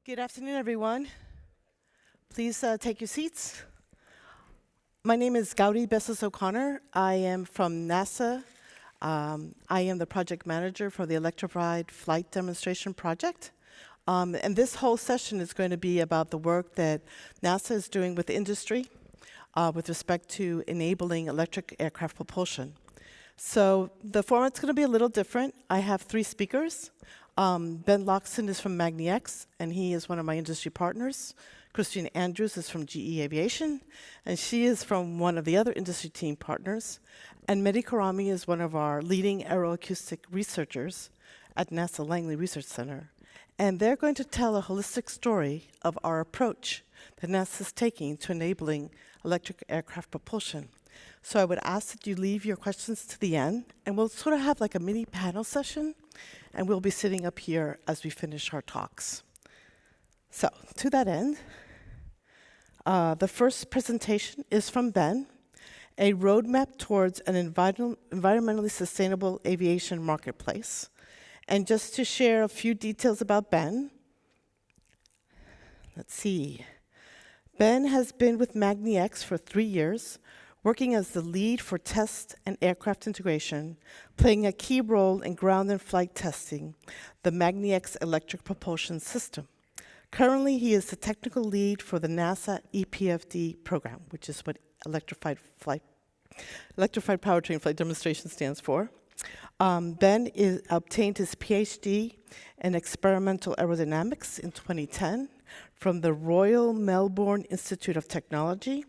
Good afternoon, everyone. Please take your seats. My name is Gauri Bessos O'Connor. I am from NASA. I am the project manager for the electrified flight demonstration project. And this whole session is going to be about the work that NASA is doing with industry with respect to enabling electric aircraft propulsion. So the format's going to be a little different. I have three speakers. Ben Loxton is from magniX, and he is one of my industry partners. Christine Andrews is from GE Aviation, and she is from one of the other industry team partners. And Mehdi Korrami is one of our leading aeroacoustic researchers at NASA Langley Research Center. And they're going to tell a holistic story of our approach that NASA is taking to enabling electric aircraft propulsion. So I would ask that you leave your questions to the end, and we'll sort of have like a mini panel session, and we'll be sitting up here as we finish our talks. So to that end, the first presentation is from Ben, a roadmap towards an environmentally sustainable aviation marketplace. And just to share a few details about Ben, let's see. Ben has been with magniX for 3 years, working as the lead for test and aircraft integration, playing a key role in ground and flight testing the magniX electric propulsion system. Currently, he is the technical lead for the NASA EPFD program, which is what Electrified Powertrain Flight Demonstration stands for. Ben obtained his PhD in experimental aerodynamics in 2010 from the Royal Melbourne Institute of Technology,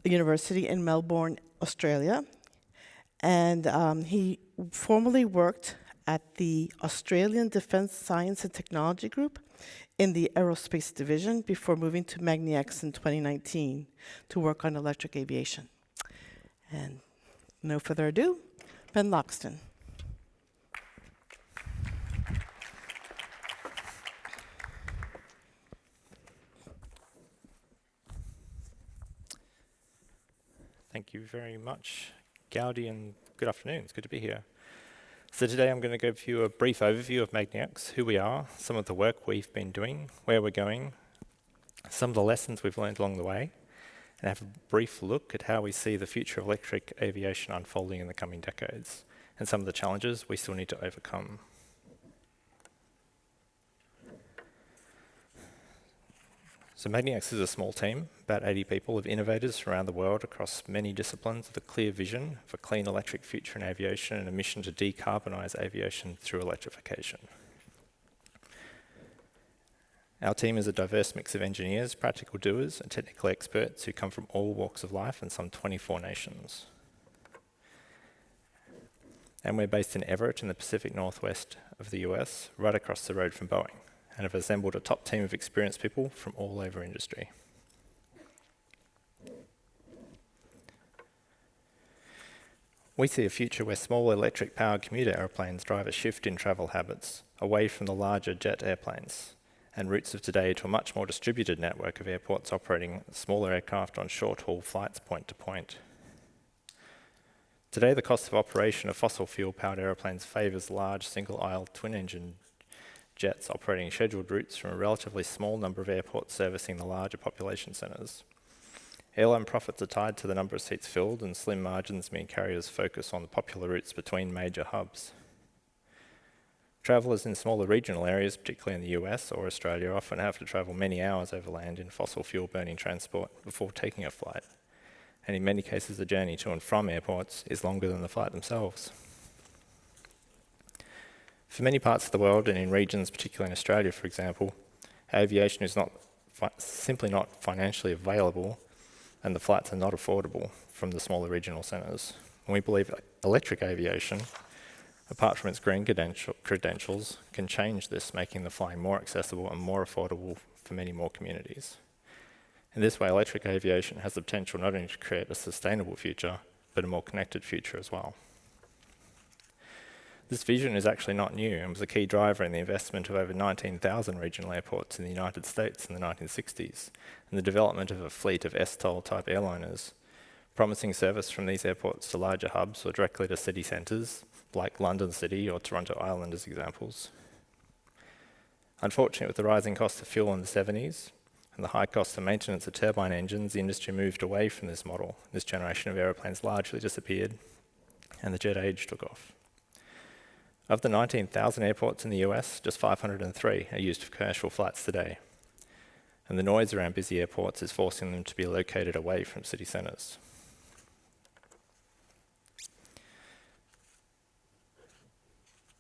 University in Melbourne, Australia. And he formerly worked at the Australian Defence Science and Technology Group in the aerospace division before moving to magniX in 2019 to work on electric aviation. And no further ado, Ben Loxton. Thank you very much, Gaudi, and good afternoon. It's good to be here. So today I'm going to give you a brief overview of magniX, who we are, some of the work we've been doing, where we're going, some of the lessons we've learned along the way, and have a brief look at how we see the future of electric aviation unfolding in the coming decades, and some of the challenges we still need to overcome. So magniX is a small team, about 80 people, of innovators around the world across many disciplines with a clear vision for a clean electric future in aviation and a mission to decarbonise aviation through electrification. Our team is a diverse mix of engineers, practical doers, and technical experts who come from all walks of life and some 24 nations. And we're based in Everett in the Pacific Northwest of the US, right across the road from Boeing, and have assembled a top team of experienced people from all over industry. We see a future where small electric-powered commuter airplanes drive a shift in travel habits away from the larger jet airplanes and routes of today to a much more distributed network of airports operating smaller aircraft on short-haul flights point to point. Today, the cost of operation of fossil fuel-powered airplanes favours large single-aisle twin-engine jets operating scheduled routes from a relatively small number of airports servicing the larger population centres. Airline profits are tied to the number of seats filled, and slim margins mean carriers focus on the popular routes between major hubs. Travellers in smaller regional areas, particularly in the US or Australia, often have to travel many hours overland in fossil fuel burning transport before taking a flight. And in many cases, the journey to and from airports is longer than the flight themselves. For many parts of the world, and in regions, particularly in Australia, for example, aviation is simply not financially available, and the flights are not affordable from the smaller regional centres. And we believe electric aviation, apart from its green credentials, can change this, making the flying more accessible and more affordable for many more communities. In this way, electric aviation has the potential not only to create a sustainable future, but a more connected future as well. This vision is actually not new and was a key driver in the investment of over 19,000 regional airports in the United States in the 1960s and the development of a fleet of STOL type airliners, promising service from these airports to larger hubs or directly to city centres like London City or Toronto Island as examples. Unfortunately, with the rising cost of fuel in the 70s and the high cost of maintenance of turbine engines, the industry moved away from this model. This generation of aeroplanes largely disappeared, and the jet age took off. Of the 19,000 airports in the US, just 503 are used for commercial flights today. And the noise around busy airports is forcing them to be located away from city centres.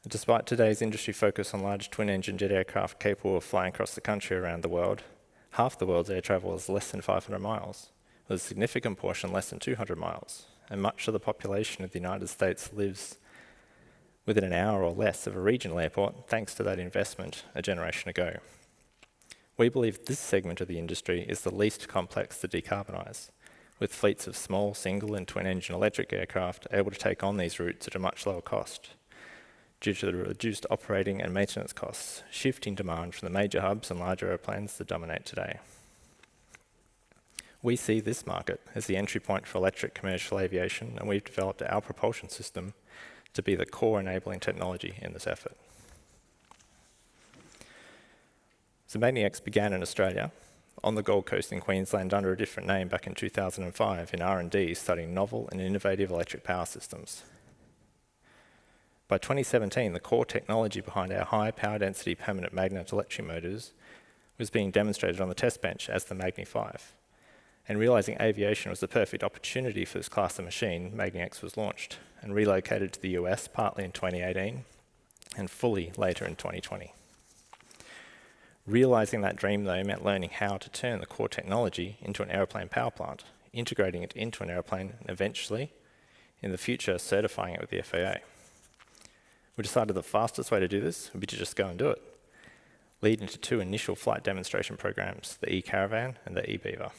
Despite today's industry focus on large twin-engine jet aircraft capable of flying across the country around the world, half the world's air travel is less than 500 miles, with a significant portion less than 200 miles, and much of the population of the United States lives within an hour or less of a regional airport thanks to that investment a generation ago. We believe this segment of the industry is the least complex to decarbonise, with fleets of small single and twin-engine electric aircraft able to take on these routes at a much lower cost, due to the reduced operating and maintenance costs, shifting demand from the major hubs and larger airplanes that dominate today. We see this market as the entry point for electric commercial aviation, and we've developed our propulsion system to be the core enabling technology in this effort. So Magni-X began in Australia, on the Gold Coast in Queensland under a different name back in 2005 in R&D, studying novel and innovative electric power systems. By 2017, the core technology behind our high power density permanent magnet electric motors was being demonstrated on the test bench as the Magni 5. And realizing aviation was the perfect opportunity for this class of machine, Magni-X was launched and relocated to the US partly in 2018 and fully later in 2020. Realizing that dream, though, meant learning how to turn the core technology into an aeroplane power plant, integrating it into an aeroplane, and eventually, in the future, certifying it with the FAA. We decided the fastest way to do this would be to just go and do it, leading to two initial flight demonstration programs, the E-Caravan and the E-Beaver.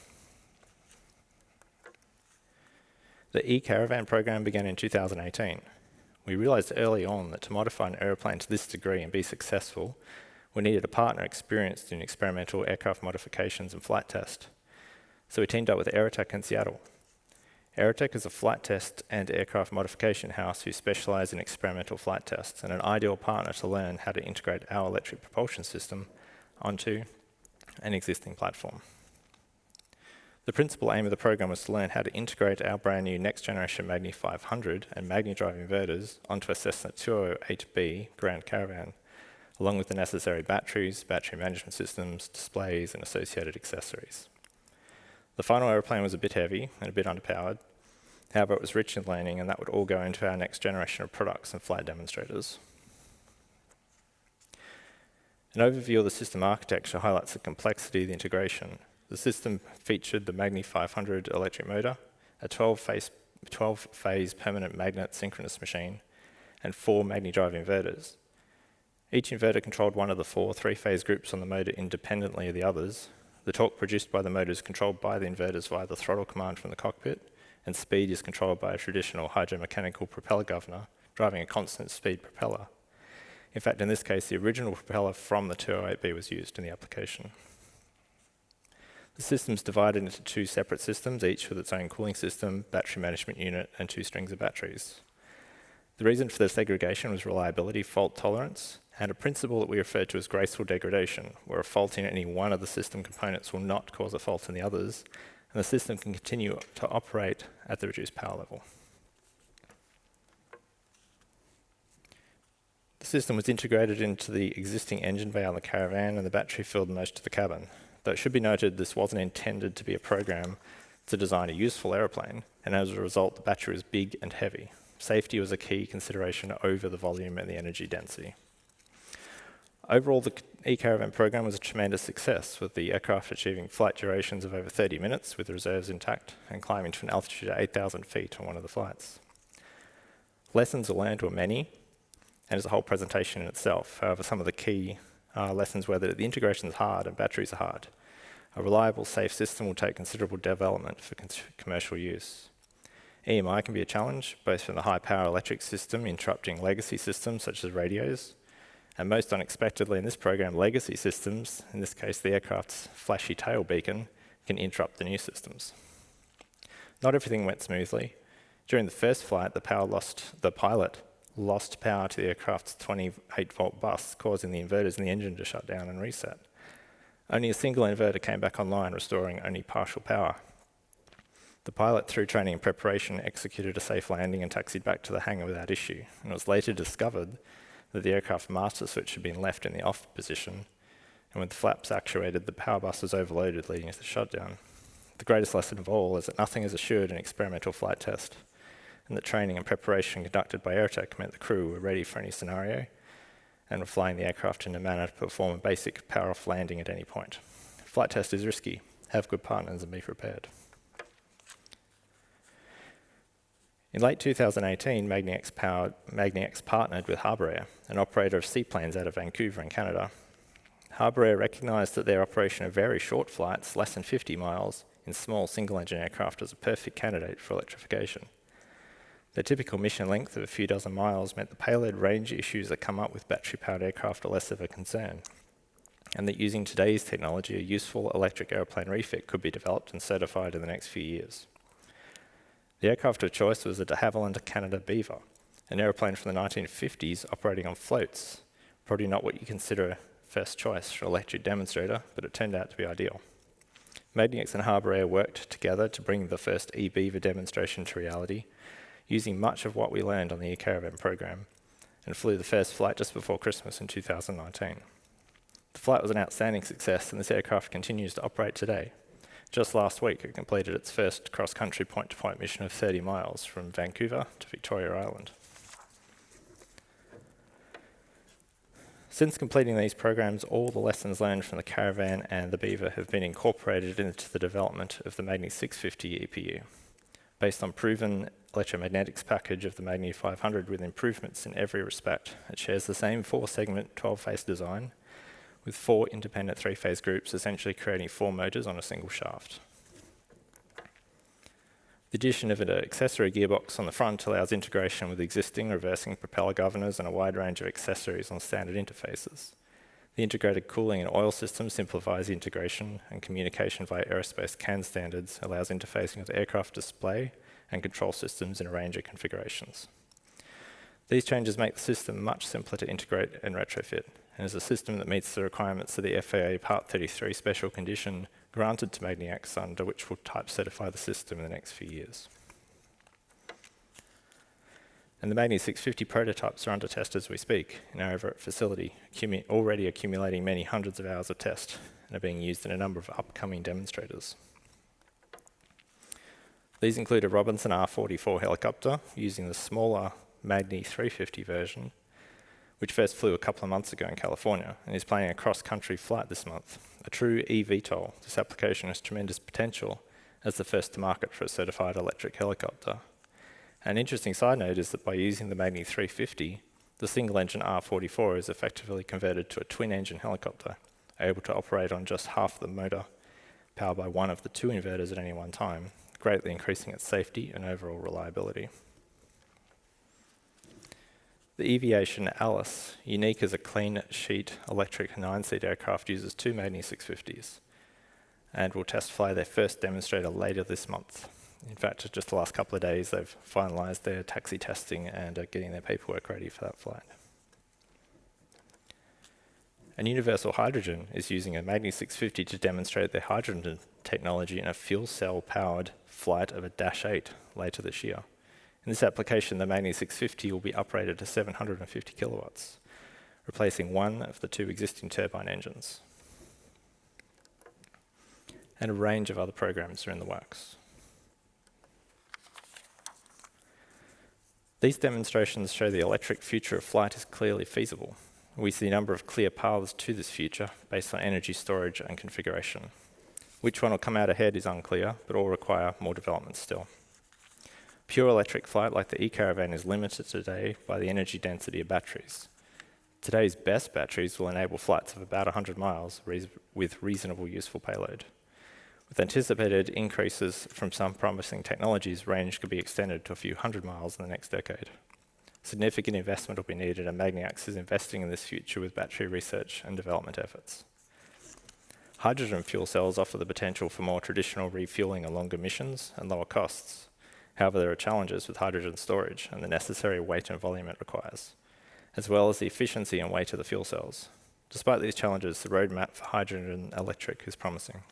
The E-Caravan program began in 2018. We realized early on that to modify an aeroplane to this degree and be successful, we needed a partner experienced in experimental aircraft modifications and flight test. So we teamed up with Aerotech in Seattle. Aerotech is a flight test and aircraft modification house who specialize in experimental flight tests and an ideal partner to learn how to integrate our electric propulsion system onto an existing platform. The principal aim of the program was to learn how to integrate our brand new next generation Magni 500 and Magni Drive inverters onto a Cessna 208B Grand Caravan, along with the necessary batteries, battery management systems, displays, and associated accessories. The final aeroplane was a bit heavy and a bit underpowered. However, it was rich in learning, and that would all go into our next generation of products and flight demonstrators. An overview of the system architecture highlights the complexity of the integration. The system featured the Magni 500 electric motor, a 12-phase permanent magnet synchronous machine, and 4 Magni Drive inverters. Each inverter controlled one of the 4 3-phase groups on the motor independently of the others. The torque produced by the motor is controlled by the inverters via the throttle command from the cockpit, and speed is controlled by a traditional hydromechanical propeller governor, driving a constant speed propeller. In fact, in this case, the original propeller from the 208B was used in the application. The system is divided into 2 separate systems, each with its own cooling system, battery management unit, and 2 strings of batteries. The reason for the segregation was reliability, fault tolerance, and a principle that we refer to as graceful degradation, where a fault in any one of the system components will not cause a fault in the others, and the system can continue to operate at the reduced power level. The system was integrated into the existing engine bay on the Caravan, and the battery filled most of the cabin. Though it should be noted this wasn't intended to be a program to design a useful aeroplane, and as a result the battery was big and heavy. Safety was a key consideration over the volume and the energy density. Overall, the E-Caravan program was a tremendous success, with the aircraft achieving flight durations of over 30 minutes with reserves intact and climbing to an altitude of 8,000 feet on one of the flights. Lessons learned were many, and is a whole presentation in itself. However, some of the key lessons were that the integration is hard and batteries are hard. A reliable, safe system will take considerable development for commercial use. EMI can be a challenge, both from the high-power electric system interrupting legacy systems such as radios, and most unexpectedly in this program, legacy systems, in this case the aircraft's flashy tail beacon, can interrupt the new systems. Not everything went smoothly. During the first flight, the pilot lost power to the aircraft's 28-volt bus, causing the inverters in the engine to shut down and reset. Only a single inverter came back online, restoring only partial power. The pilot, through training and preparation, executed a safe landing and taxied back to the hangar without issue, and it was later discovered that the aircraft master switch had been left in the off position, and with the flaps actuated, the power bus was overloaded, leading to the shutdown. The greatest lesson of all is that nothing is assured in experimental flight test, and that training and preparation conducted by Aerotech meant the crew were ready for any scenario and were flying the aircraft in a manner to perform a basic power-off landing at any point. Flight test is risky. Have good partners and be prepared. In late 2018, Magni-X partnered with Harbour Air, an operator of seaplanes out of Vancouver in Canada. Harbour Air recognised that their operation of very short flights, less than 50 miles, in small single-engine aircraft was a perfect candidate for electrification. Their typical mission length of a few dozen miles meant the payload range issues that come up with battery-powered aircraft are less of a concern, and that using today's technology, a useful electric aeroplane refit could be developed and certified in the next few years. The aircraft of choice was a de Havilland Canada Beaver, an aeroplane from the 1950s operating on floats. Probably not what you consider a first choice for an electric demonstrator, but it turned out to be ideal. Magni-X and Harbour Air worked together to bring the first e-Beaver demonstration to reality, using much of what we learned on the eCaravan program, and flew the first flight just before Christmas in 2019. The flight was an outstanding success, and this aircraft continues to operate today. Just last week, it completed its first cross-country point-to-point mission of 30 miles from Vancouver to Victoria Island. Since completing these programs, all the lessons learned from the Caravan and the Beaver have been incorporated into the development of the Magni 650 EPU. Based on proven electromagnetics package of the Magni 500 with improvements in every respect, it shares the same 4-segment 12-phase design, with 4 independent 3-phase groups, essentially creating 4 motors on a single shaft. The addition of an accessory gearbox on the front allows integration with existing reversing propeller governors and a wide range of accessories on standard interfaces. The integrated cooling and oil system simplifies integration, and communication via aerospace CAN standards allows interfacing with aircraft display and control systems in a range of configurations. These changes make the system much simpler to integrate and retrofit, and is a system that meets the requirements of the FAA Part 33 special condition granted to Magni-X, under which we'll type certify the system in the next few years. And the Magni 650 prototypes are under test as we speak in our Everett facility, already accumulating many hundreds of hours of test, and are being used in a number of upcoming demonstrators. These include a Robinson R-44 helicopter using the smaller Magni 350 version, which first flew a couple of months ago in California and is planning a cross-country flight this month. A true eVTOL, this application has tremendous potential as the first to market for a certified electric helicopter. An interesting side note is that by using the Magni 350, the single-engine R-44 is effectively converted to a twin-engine helicopter, able to operate on just half the motor, powered by one of the 2 inverters at any one time, greatly increasing its safety and overall reliability. The aviation Alice, unique as a clean sheet electric 9-seat aircraft, uses 2 Magni 650s and will test fly their first demonstrator later this month. In fact, just the last couple of days, they've finalised their taxi testing and are getting their paperwork ready for that flight. And Universal Hydrogen is using a Magni 650 to demonstrate their hydrogen technology in a fuel cell-powered flight of a Dash 8 later this year. In this application, the Magni 650 will be uprated to 750 kilowatts, replacing one of the 2 existing turbine engines. And a range of other programs are in the works. These demonstrations show the electric future of flight is clearly feasible. We see a number of clear paths to this future based on energy storage and configuration. Which one will come out ahead is unclear, but all require more development still. Pure electric flight like the eCaravan is limited today by the energy density of batteries. Today's best batteries will enable flights of about 100 miles with reasonable useful payload. With anticipated increases from some promising technologies, range could be extended to a few hundred miles in the next decade. Significant investment will be needed, and Magni-X is investing in this future with battery research and development efforts. Hydrogen fuel cells offer the potential for more traditional refueling and longer missions and lower costs. However, there are challenges with hydrogen storage and the necessary weight and volume it requires, as well as the efficiency and weight of the fuel cells. Despite these challenges, the roadmap for hydrogen electric is promising.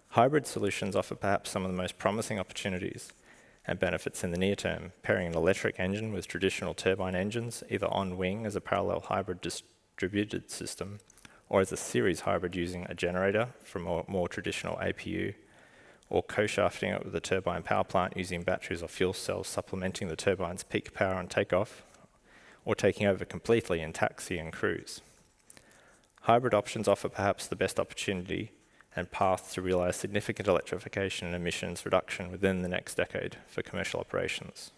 Hybrid solutions offer perhaps some of the most promising opportunities and benefits in the near term, pairing an electric engine with traditional turbine engines, either on wing as a parallel hybrid distributed system, or as a series hybrid using a generator from a more traditional APU, or co-shafting it with a turbine power plant using batteries or fuel cells supplementing the turbine's peak power on takeoff, or taking over completely in taxi and cruise. Hybrid options offer perhaps the best opportunity and path to realise significant electrification and emissions reduction within the next decade for commercial operations.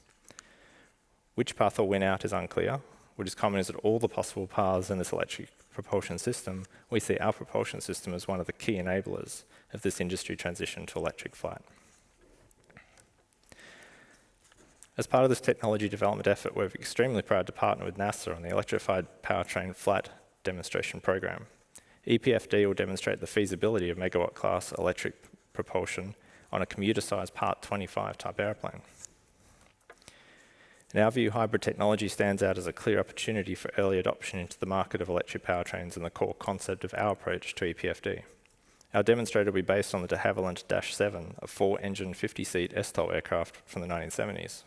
Which path will win out is unclear. What is common is that all the possible paths in this electric propulsion system, we see our propulsion system as one of the key enablers of this industry transition to electric flight. As part of this technology development effort, we're extremely proud to partner with NASA on the Electrified Powertrain Flight Demonstration Program. EPFD will demonstrate the feasibility of megawatt-class electric propulsion on a commuter-sized Part 25 type airplane. In our view, hybrid technology stands out as a clear opportunity for early adoption into the market of electric powertrains and the core concept of our approach to EPFD. Our demonstrator will be based on the de Havilland Dash 7, a 4-engine 50-seat STOL aircraft from the 1970s.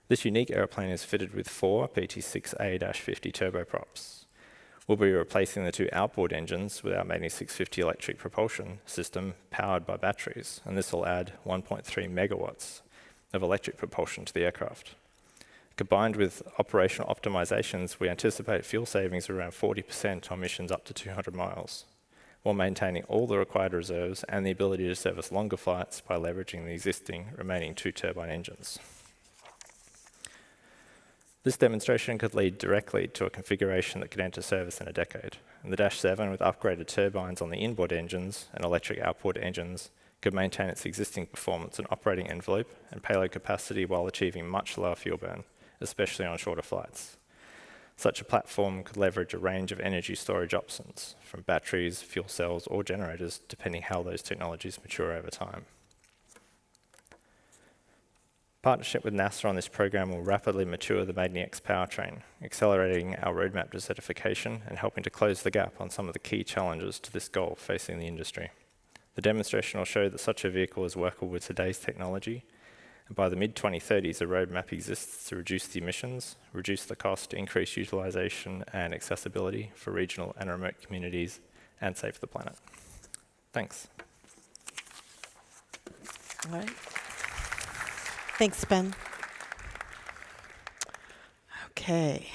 This unique airplane is fitted with 4 PT6A-50 turboprops. We'll be replacing the 2 outboard engines with our Mehdi 650 electric propulsion system powered by batteries, and this will add 1.3 megawatts of electric propulsion to the aircraft. Combined with operational optimizations, we anticipate fuel savings of around 40% on missions up to 200 miles, while maintaining all the required reserves and the ability to service longer flights by leveraging the existing remaining 2 turbine engines. This demonstration could lead directly to a configuration that could enter service in a decade. And the Dash 7, with upgraded turbines on the inboard engines and electric outboard engines, could maintain its existing performance and operating envelope and payload capacity while achieving much lower fuel burn, especially on shorter flights. Such a platform could leverage a range of energy storage options, from batteries, fuel cells, or generators, depending how those technologies mature over time. Partnership with NASA on this program will rapidly mature the Mehdi X powertrain, accelerating our roadmap to certification and helping to close the gap on some of the key challenges to this goal facing the industry. The demonstration will show that such a vehicle is workable with today's technology, and by the mid-2030s, a roadmap exists to reduce the emissions, reduce the cost, increase utilization and accessibility for regional and remote communities, and save the planet. Thanks. All right. Thanks, Ben. Okay.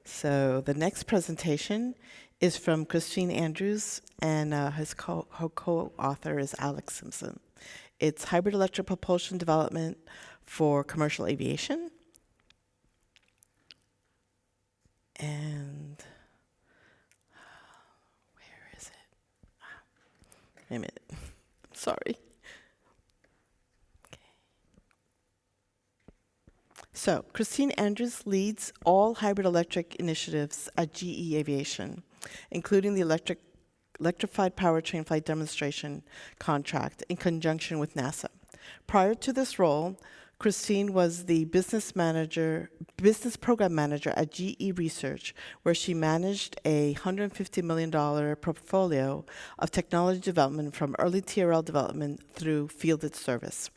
So the next presentation is from Christine Andrews, and her co-author is Alex Simpson. It's hybrid electric propulsion development for commercial aviation. And where is it? Wait a minute. Sorry. So, Christine Andrews leads all hybrid electric initiatives at GE Aviation, including the electrified powertrain flight demonstration contract in conjunction with NASA. Prior to this role, Christine was the business program manager at GE Research, where she managed a $150 million portfolio of technology development from early TRL development through fielded service.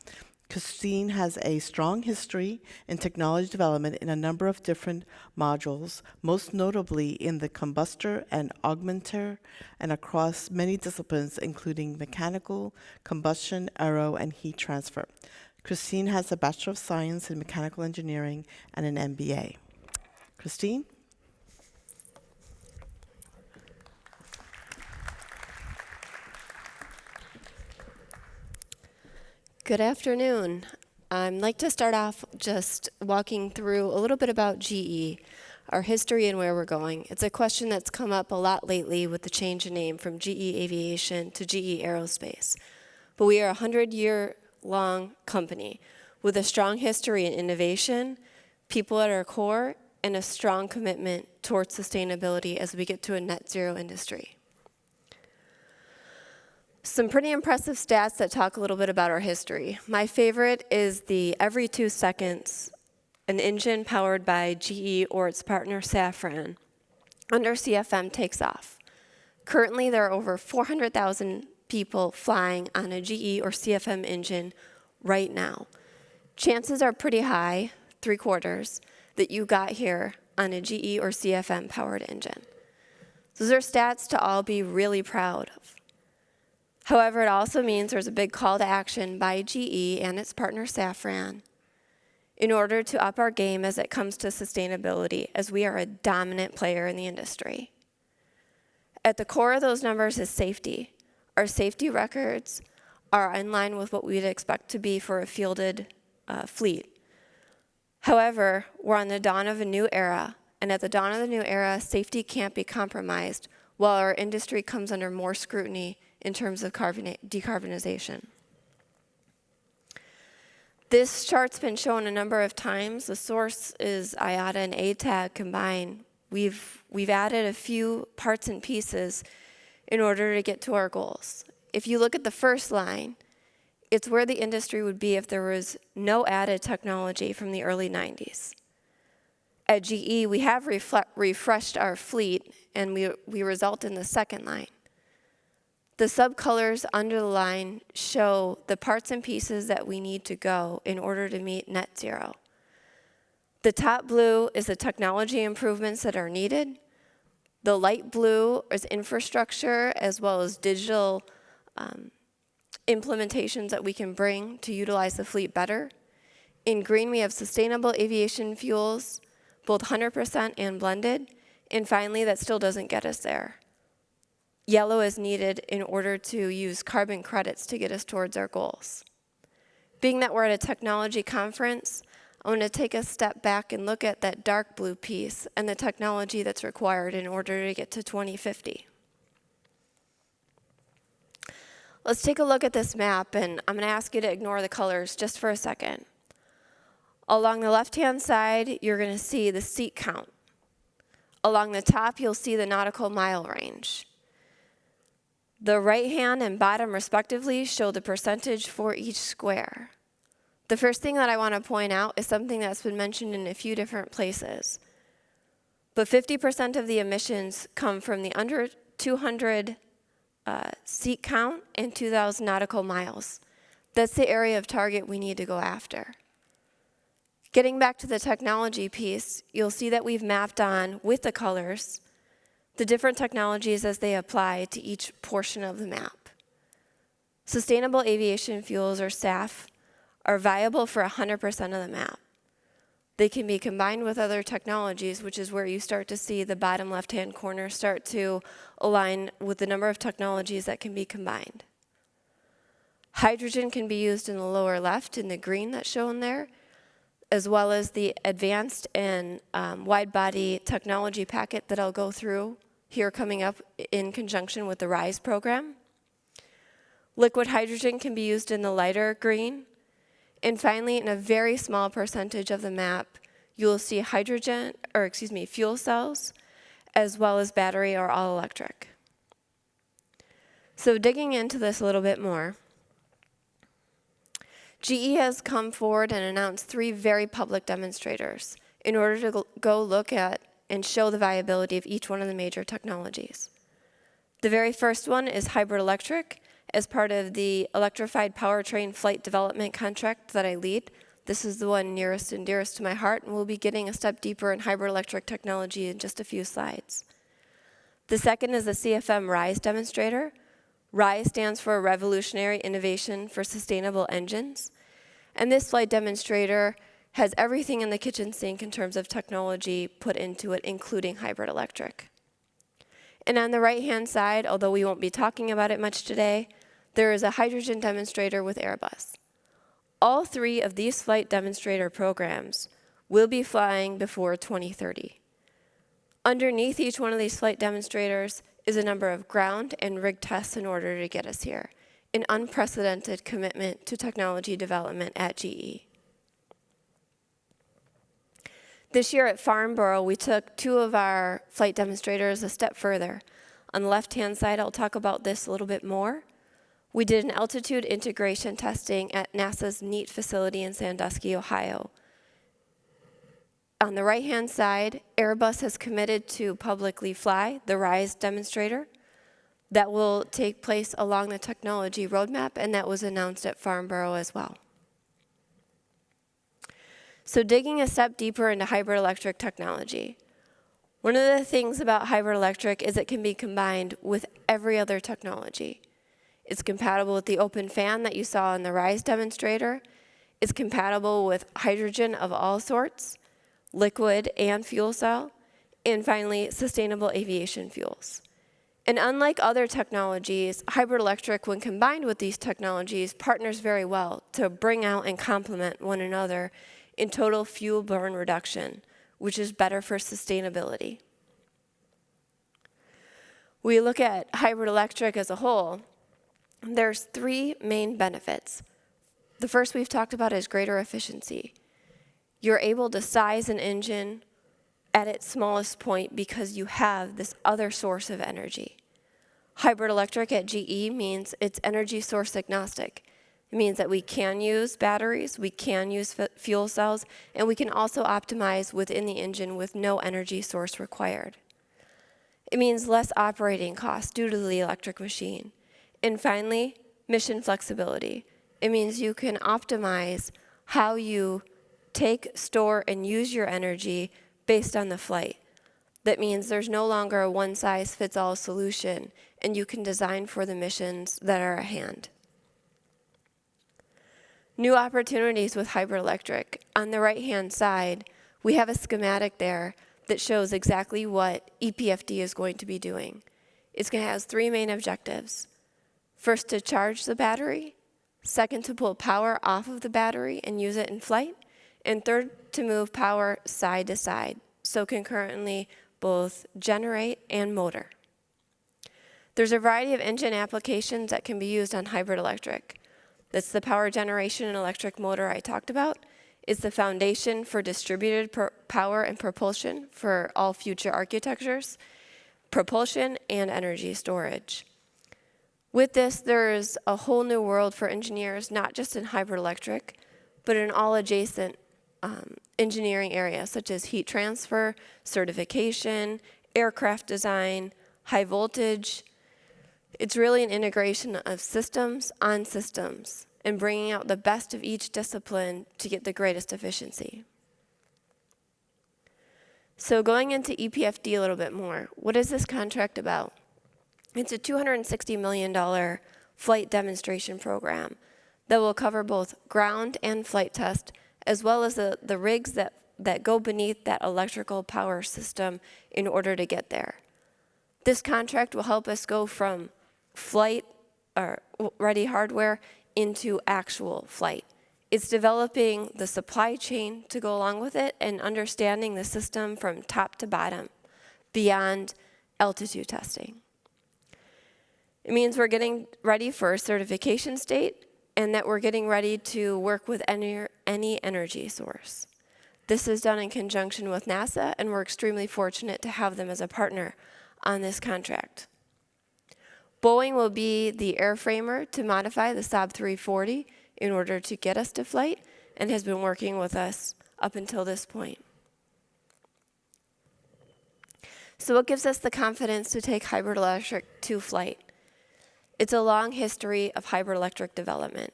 Christine has a strong history in technology development in a number of different modules, most notably in the combustor and augmenter, and across many disciplines, including mechanical, combustion, aero, and heat transfer. Christine has a Bachelor of Science in Mechanical Engineering and an MBA. Christine? Good afternoon. I'd like to start off just walking through a little bit about GE, our history and where we're going. It's a question that's come up a lot lately with the change in name from GE Aviation to GE Aerospace. But we are a 100-year-long company with a strong history in innovation, people at our core, and a strong commitment towards sustainability as we get to a net zero industry. Some pretty impressive stats that talk a little bit about our history. My favorite is the every 2 seconds, an engine powered by GE or its partner Safran under CFM takes off. Currently, there are over 400,000 people flying on a GE or CFM engine right now. Chances are pretty high, 3/4, that you got here on a GE or CFM powered engine. Those are stats to all be really proud of. However, it also means there's a big call to action by GE and its partner Safran in order to up our game as it comes to sustainability, as we are a dominant player in the industry. At the core of those numbers is safety. Our safety records are in line with what we'd expect to be for a fielded fleet. However, we're on the dawn of a new era, and at the dawn of the new era, safety can't be compromised while our industry comes under more scrutiny in terms of decarbonization. This chart's been shown a number of times. The source is IATA and ATAG combined. We've added a few parts and pieces in order to get to our goals. If you look at the first line, it's where the industry would be if there was no added technology from the early 90s. At GE, we have refreshed our fleet, and we result in the second line. The subcolors under the line show the parts and pieces that we need to go in order to meet net zero. The top blue is the technology improvements that are needed. The light blue is infrastructure as well as digital implementations that we can bring to utilize the fleet better. In green, we have sustainable aviation fuels, both 100% and blended. And finally, that still doesn't get us there. Yellow is needed in order to use carbon credits to get us towards our goals. Being that we're at a technology conference, I want to take a step back and look at that dark blue piece and the technology that's required in order to get to 2050. Let's take a look at this map, and I'm going to ask you to ignore the colors just for a second. Along the left-hand side, you're going to see the seat count. Along the top, you'll see the nautical mile range. The right hand and bottom, respectively, show the percentage for each square. The first thing that I want to point out is something that's been mentioned in a few different places. But 50% of the emissions come from the under 200 seat count and 2,000 nautical miles. That's the area of target we need to go after. Getting back to the technology piece, you'll see that we've mapped on, with the colors, the different technologies as they apply to each portion of the map. Sustainable aviation fuels, or SAF, are viable for 100% of the map. They can be combined with other technologies, which is where you start to see the bottom left-hand corner start to align with the number of technologies that can be combined. Hydrogen can be used in the lower left in the green that's shown there, as well as the advanced and wide-body technology packet that I'll go through here coming up in conjunction with the RISE program. Liquid hydrogen can be used in the lighter green. And finally, in a very small percentage of the map, you'll see fuel cells, as well as battery or all electric. So digging into this a little bit more, GE has come forward and announced 3 very public demonstrators in order to go look at and show the viability of each one of the major technologies. The very first one is hybrid electric as part of the electrified powertrain flight development contract that I lead. This is the one nearest and dearest to my heart, and we'll be getting a step deeper in hybrid electric technology in just a few slides. The second is the CFM RISE demonstrator. RISE stands for Revolutionary Innovation for Sustainable Engines. And this flight demonstrator has everything in the kitchen sink in terms of technology put into it, including hybrid electric. And on the right-hand side, although we won't be talking about it much today, there is a hydrogen demonstrator with Airbus. All 3 of these flight demonstrator programs will be flying before 2030. Underneath each one of these flight demonstrators is a number of ground and rig tests in order to get us here, an unprecedented commitment to technology development at GE. This year at Farnborough, we took 2 of our flight demonstrators a step further. On the left-hand side, I'll talk about this a little bit more. We did an altitude integration testing at NASA's NEAT facility in Sandusky, Ohio. On the right-hand side, Airbus has committed to publicly fly the RISE demonstrator. That will take place along the technology roadmap, and that was announced at Farnborough as well. So digging a step deeper into hybrid electric technology. One of the things about hybrid electric is it can be combined with every other technology. It's compatible with the open fan that you saw in the RISE demonstrator. It's compatible with hydrogen of all sorts, liquid and fuel cell, and finally, sustainable aviation fuels. And unlike other technologies, hybrid electric, when combined with these technologies, partners very well to bring out and complement one another in total fuel burn reduction, which is better for sustainability. We look at hybrid electric as a whole, there's three main benefits. The first we've talked about is greater efficiency. You're able to size an engine at its smallest point because you have this other source of energy. Hybrid electric at GE means it's energy source agnostic. It means that we can use batteries, we can use fuel cells, and we can also optimize within the engine with no energy source required. It means less operating costs due to the electric machine. And finally, mission flexibility. It means you can optimize how you take, store, and use your energy based on the flight. That means there's no longer a one-size-fits-all solution, and you can design for the missions that are at hand. New opportunities with hybrid electric. On the right-hand side, we have a schematic there that shows exactly what EPFD is going to be doing. It has three main objectives. First, to charge the battery. Second, to pull power off of the battery and use it in flight. And third, to move power side to side, so concurrently both generate and motor. There's a variety of engine applications that can be used on hybrid electric. That's the power generation and electric motor I talked about. It's the foundation for distributed power and propulsion for all future architectures, propulsion, and energy storage. With this, there's a whole new world for engineers, not just in hybrid electric, but in all adjacent engineering areas, such as heat transfer, certification, aircraft design, high voltage. It's really an integration of systems on systems and bringing out the best of each discipline to get the greatest efficiency. So going into EPFD a little bit more, what is this contract about? It's a $260 million flight demonstration program that will cover both ground and flight test, as well as the rigs that go beneath that electrical power system in order to get there. This contract will help us go from flight or ready hardware into actual flight. It's developing the supply chain to go along with it and understanding the system from top to bottom beyond altitude testing. It means we're getting ready for a certification state and that we're getting ready to work with any energy source. This is done in conjunction with NASA, and we're extremely fortunate to have them as a partner on this contract. Boeing will be the airframer to modify the Saab 340 in order to get us to flight, and has been working with us up until this point. So what gives us the confidence to take hybrid electric to flight? It's a long history of hybrid electric development.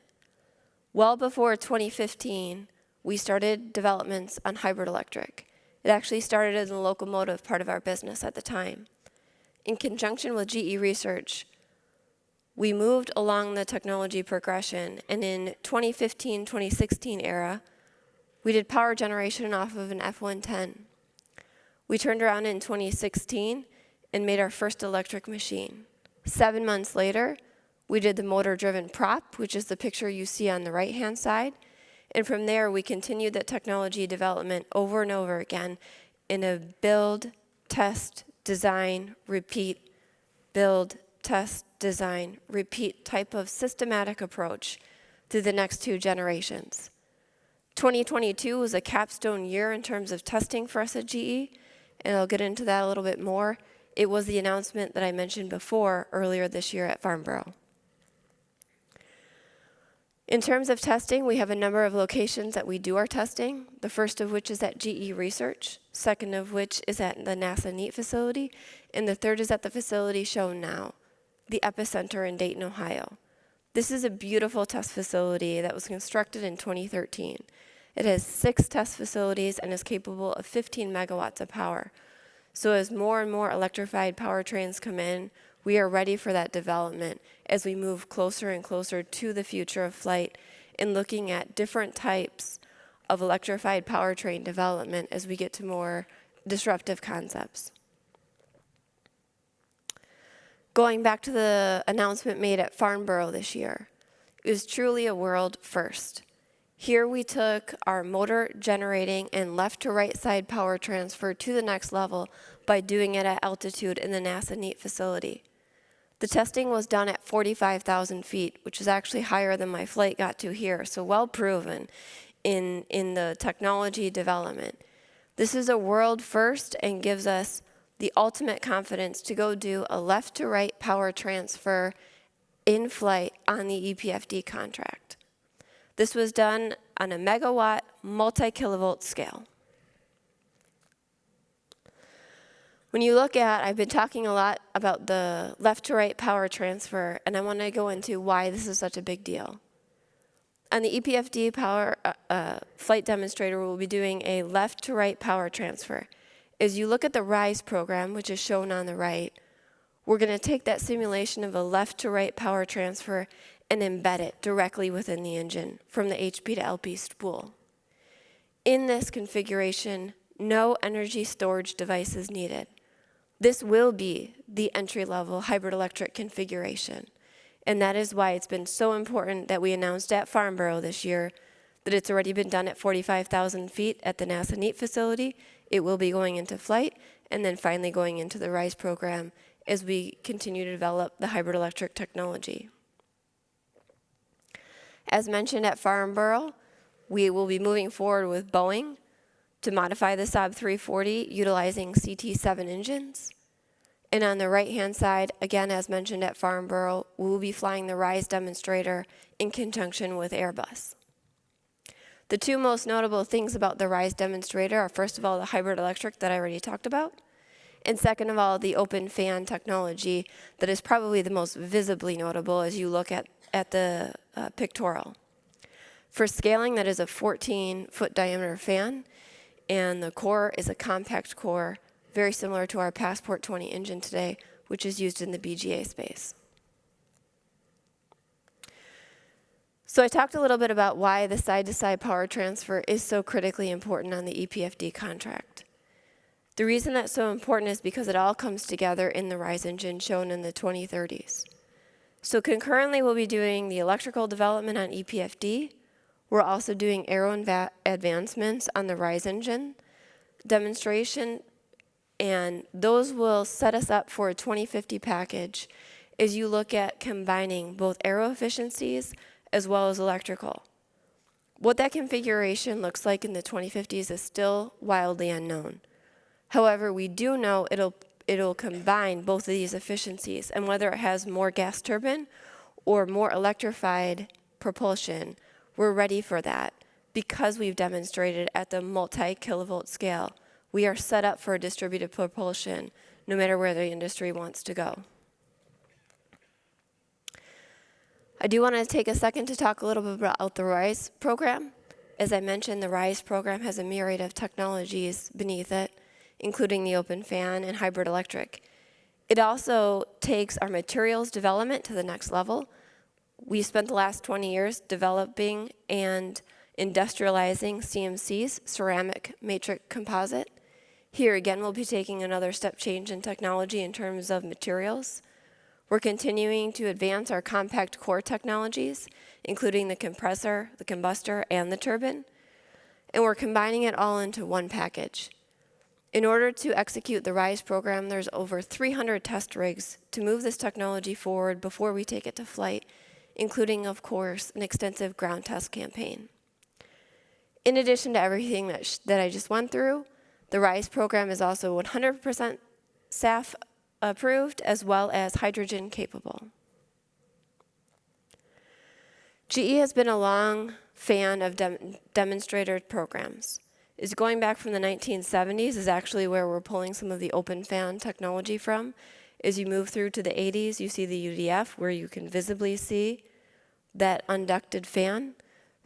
Well before 2015, we started developments on hybrid electric. It actually started as a locomotive part of our business at the time. In conjunction with GE Research, we moved along the technology progression, and in 2015-2016 era, we did power generation off of an F-110. We turned around in 2016 and made our first electric machine. 7 months later, we did the motor-driven prop, which is the picture you see on the right-hand side. And from there, we continued that technology development over and over again in a build, test, design, repeat, build, test, design, repeat type of systematic approach through the next 2 generations. 2022 was a capstone year in terms of testing for us at GE, and I'll get into that a little bit more. It was the announcement that I mentioned before earlier this year at Farnborough. In terms of testing, we have a number of locations that we do our testing, the first of which is at GE Research, second of which is at the NASA NEAT facility, and the third is at the facility shown now, the epicenter in Dayton, Ohio. This is a beautiful test facility that was constructed in 2013. It has 6 test facilities and is capable of 15 megawatts of power. So as more and more electrified powertrains come in, we are ready for that development as we move closer and closer to the future of flight and looking at different types of electrified powertrain development as we get to more disruptive concepts. Going back to the announcement made at Farnborough this year, it was truly a world first. Here we took our motor generating and left to right side power transfer to the next level by doing it at altitude in the NASA NEAT facility. The testing was done at 45,000 feet, which is actually higher than my flight got to here, so well proven in the technology development. This is a world first and gives us the ultimate confidence to go do a left to right power transfer in flight on the EPFD contract. This was done on a megawatt, multi-kilovolt scale. When you look at, I've been talking a lot about the left to right power transfer, and I want to go into why this is such a big deal. On the EPFD power flight demonstrator, we'll be doing a left to right power transfer. As you look at the RISE program, which is shown on the right, we're going to take that simulation of a left to right power transfer and embed it directly within the engine from the HP to LP spool. In this configuration, no energy storage device is needed. This will be the entry-level hybrid electric configuration. And that is why it's been so important that we announced at Farnborough this year that it's already been done at 45,000 feet at the NASA NEAT facility. It will be going into flight and then finally going into the RISE program as we continue to develop the hybrid electric technology. As mentioned at Farnborough, we will be moving forward with Boeing to modify the Saab 340 utilizing CT7 engines. And on the right-hand side, again, as mentioned at Farnborough, we will be flying the RISE demonstrator in conjunction with Airbus. The two most notable things about the RISE demonstrator are, first of all, the hybrid electric that I already talked about, and second of all, the open fan technology that is probably the most visibly notable as you look at the pictorial. For scaling, that is a 14-foot diameter fan, and the core is a compact core, very similar to our Passport 20 engine today, which is used in the BGA space. So I talked a little bit about why the side-to-side power transfer is so critically important on the EPFD contract. The reason that's so important is because it all comes together in the RISE engine shown in the 2030s. So concurrently, we'll be doing the electrical development on EPFD. We're also doing aero advancements on the RISE engine demonstration, and those will set us up for a 2050 package as you look at combining both aero efficiencies as well as electrical. What that configuration looks like in the 2050s is still wildly unknown. However, we do know it'll combine both of these efficiencies, and whether it has more gas turbine or more electrified propulsion, we're ready for that because we've demonstrated at the multi-kilovolt scale. We are set up for distributed propulsion no matter where the industry wants to go. I do want to take a second to talk a little bit about the RISE program. As I mentioned, the RISE program has a myriad of technologies beneath it, including the open fan and hybrid electric. It also takes our materials development to the next level. We spent the last 20 years developing and industrializing CMCs, ceramic matrix composite. Here again, we'll be taking another step change in technology in terms of materials. We're continuing to advance our compact core technologies, including the compressor, the combustor, and the turbine. And we're combining it all into one package. In order to execute the RISE program, there's over 300 test rigs to move this technology forward before we take it to flight, including, of course, an extensive ground test campaign. In addition to everything that I just went through, the RISE program is also 100% SAF approved as well as hydrogen capable. GE has been a long fan of demonstrator programs. Is going back from the 1970s is actually where we're pulling some of the open fan technology from. As you move through to the 80s, you see the UDF, where you can visibly see that unducted fan.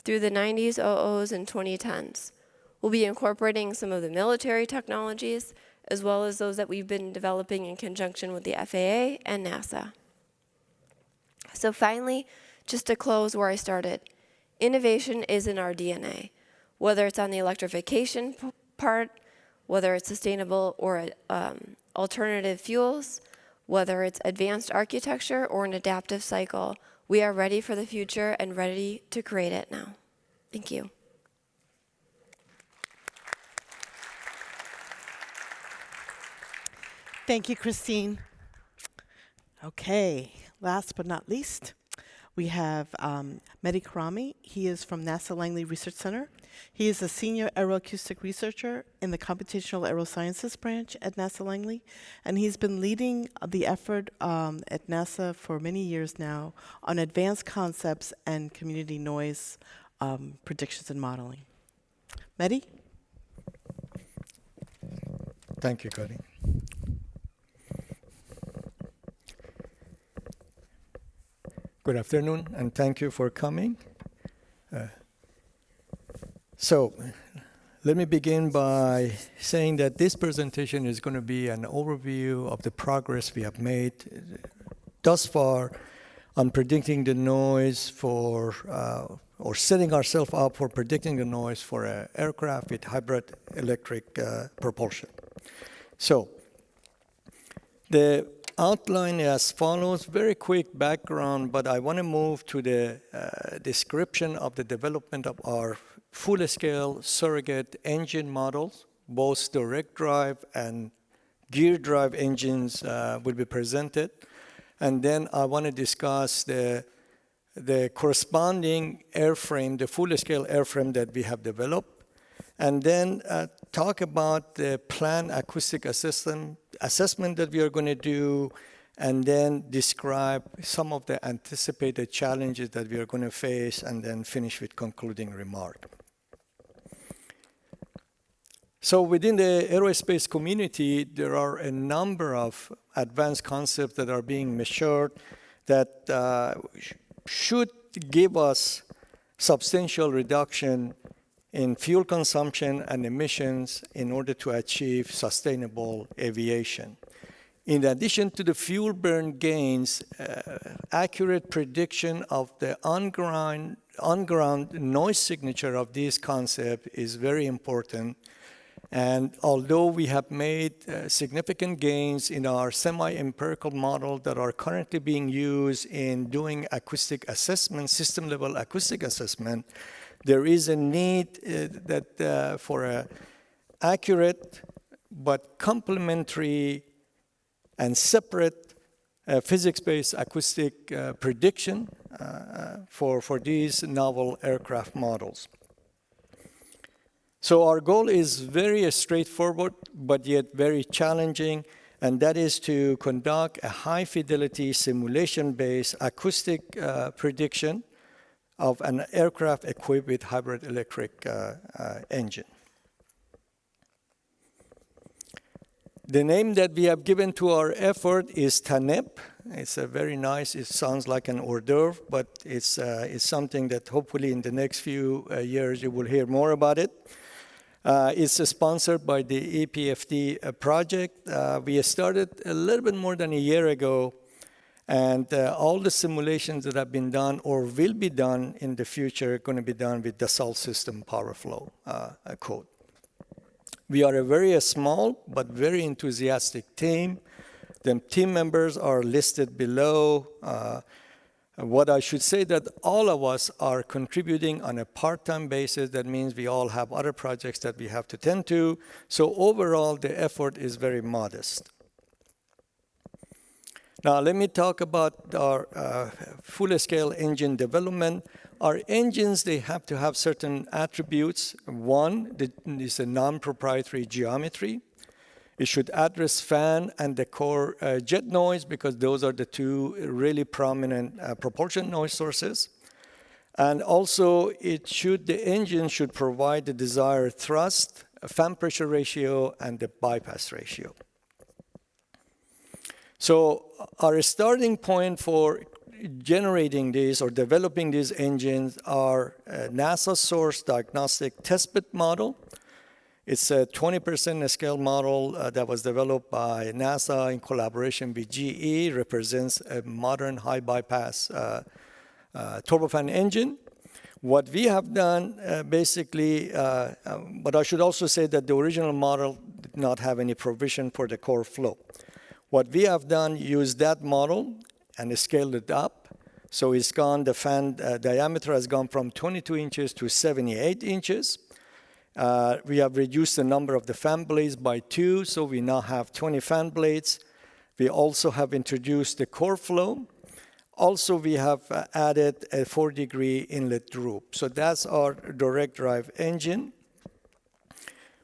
Through the 90s, 00s, and 2010s. We'll be incorporating some of the military technologies, as well as those that we've been developing in conjunction with the FAA and NASA. So finally, just to close where I started, innovation is in our DNA. Whether it's on the electrification part, whether it's sustainable or alternative fuels, whether it's advanced architecture or an adaptive cycle, we are ready for the future and ready to create it now. Thank you. Thank you, Christine. Okay, last but not least, we have Mehdi Korrami. He is from NASA Langley Research Center. He is a senior aeroacoustic researcher in the computational aerosciences branch at NASA Langley, and he's been leading the effort at NASA for many years now on advanced concepts and community noise predictions and modeling. Mehdi? Thank you, Cody. Good afternoon, and thank you for coming. So let me begin by saying that this presentation is going to be an overview of the progress we have made thus far on predicting the noise for, or setting ourselves up for predicting the noise for an aircraft with hybrid electric propulsion. So the outline as follows, very quick background, but I want to move to the description of the development of our full-scale surrogate engine models. Both direct drive and gear drive engines will be presented. And then I want to discuss the corresponding airframe, the full-scale airframe that we have developed. And then talk about the planned acoustic assessment that we are going to do, and then describe some of the anticipated challenges that we are going to face, and then finish with concluding remark. So within the aerospace community, there are a number of advanced concepts that are being matured that should give us substantial reduction in fuel consumption and emissions in order to achieve sustainable aviation. In addition to the fuel burn gains, accurate prediction of the on-ground noise signature of these concepts is very important. And although we have made significant gains in our semi-empirical model that are currently being used in doing acoustic assessment, system-level acoustic assessment, there is a need for an accurate but complementary and separate physics-based acoustic prediction for these novel aircraft models. So our goal is very straightforward, but yet very challenging, and that is to conduct a high-fidelity simulation-based acoustic prediction of an aircraft equipped with hybrid electric engine. The name that we have given to our effort is TANEP. It's a very nice, it sounds like an hors d'oeuvre, but it's something that hopefully in the next few years you will hear more about it. It's sponsored by the EPFD project. We started a little bit more than a year ago, and all the simulations that have been done or will be done in the future are going to be done with Dassault System PowerFlow code. We are a very small but very enthusiastic team. The team members are listed below. What I should say that all of us are contributing on a part-time basis. That means we all have other projects that we have to tend to. So overall, the effort is very modest. Now, let me talk about our full-scale engine development. Our engines, they have to have certain attributes. One, is a non-proprietary geometry. It should address fan and the core jet noise, because those are the two really prominent propulsion noise sources. And also, the engine should provide the desired thrust, fan pressure ratio, and the bypass ratio. So our starting point for generating these or developing these engines are a NASA-sourced diagnostic testbed model. It's a 20% scale model that was developed by NASA in collaboration with GE, represents a modern high bypass turbofan engine. What we have done but I should also say that the original model did not have any provision for the core flow. What we have done, used that model and scaled it up. So the fan diameter has gone from 22 inches to 78 inches. We have reduced the number of the fan blades by 2, so we now have 20 fan blades. We also have introduced the core flow. Also, we have added a 4-degree inlet droop. So that's our direct drive engine.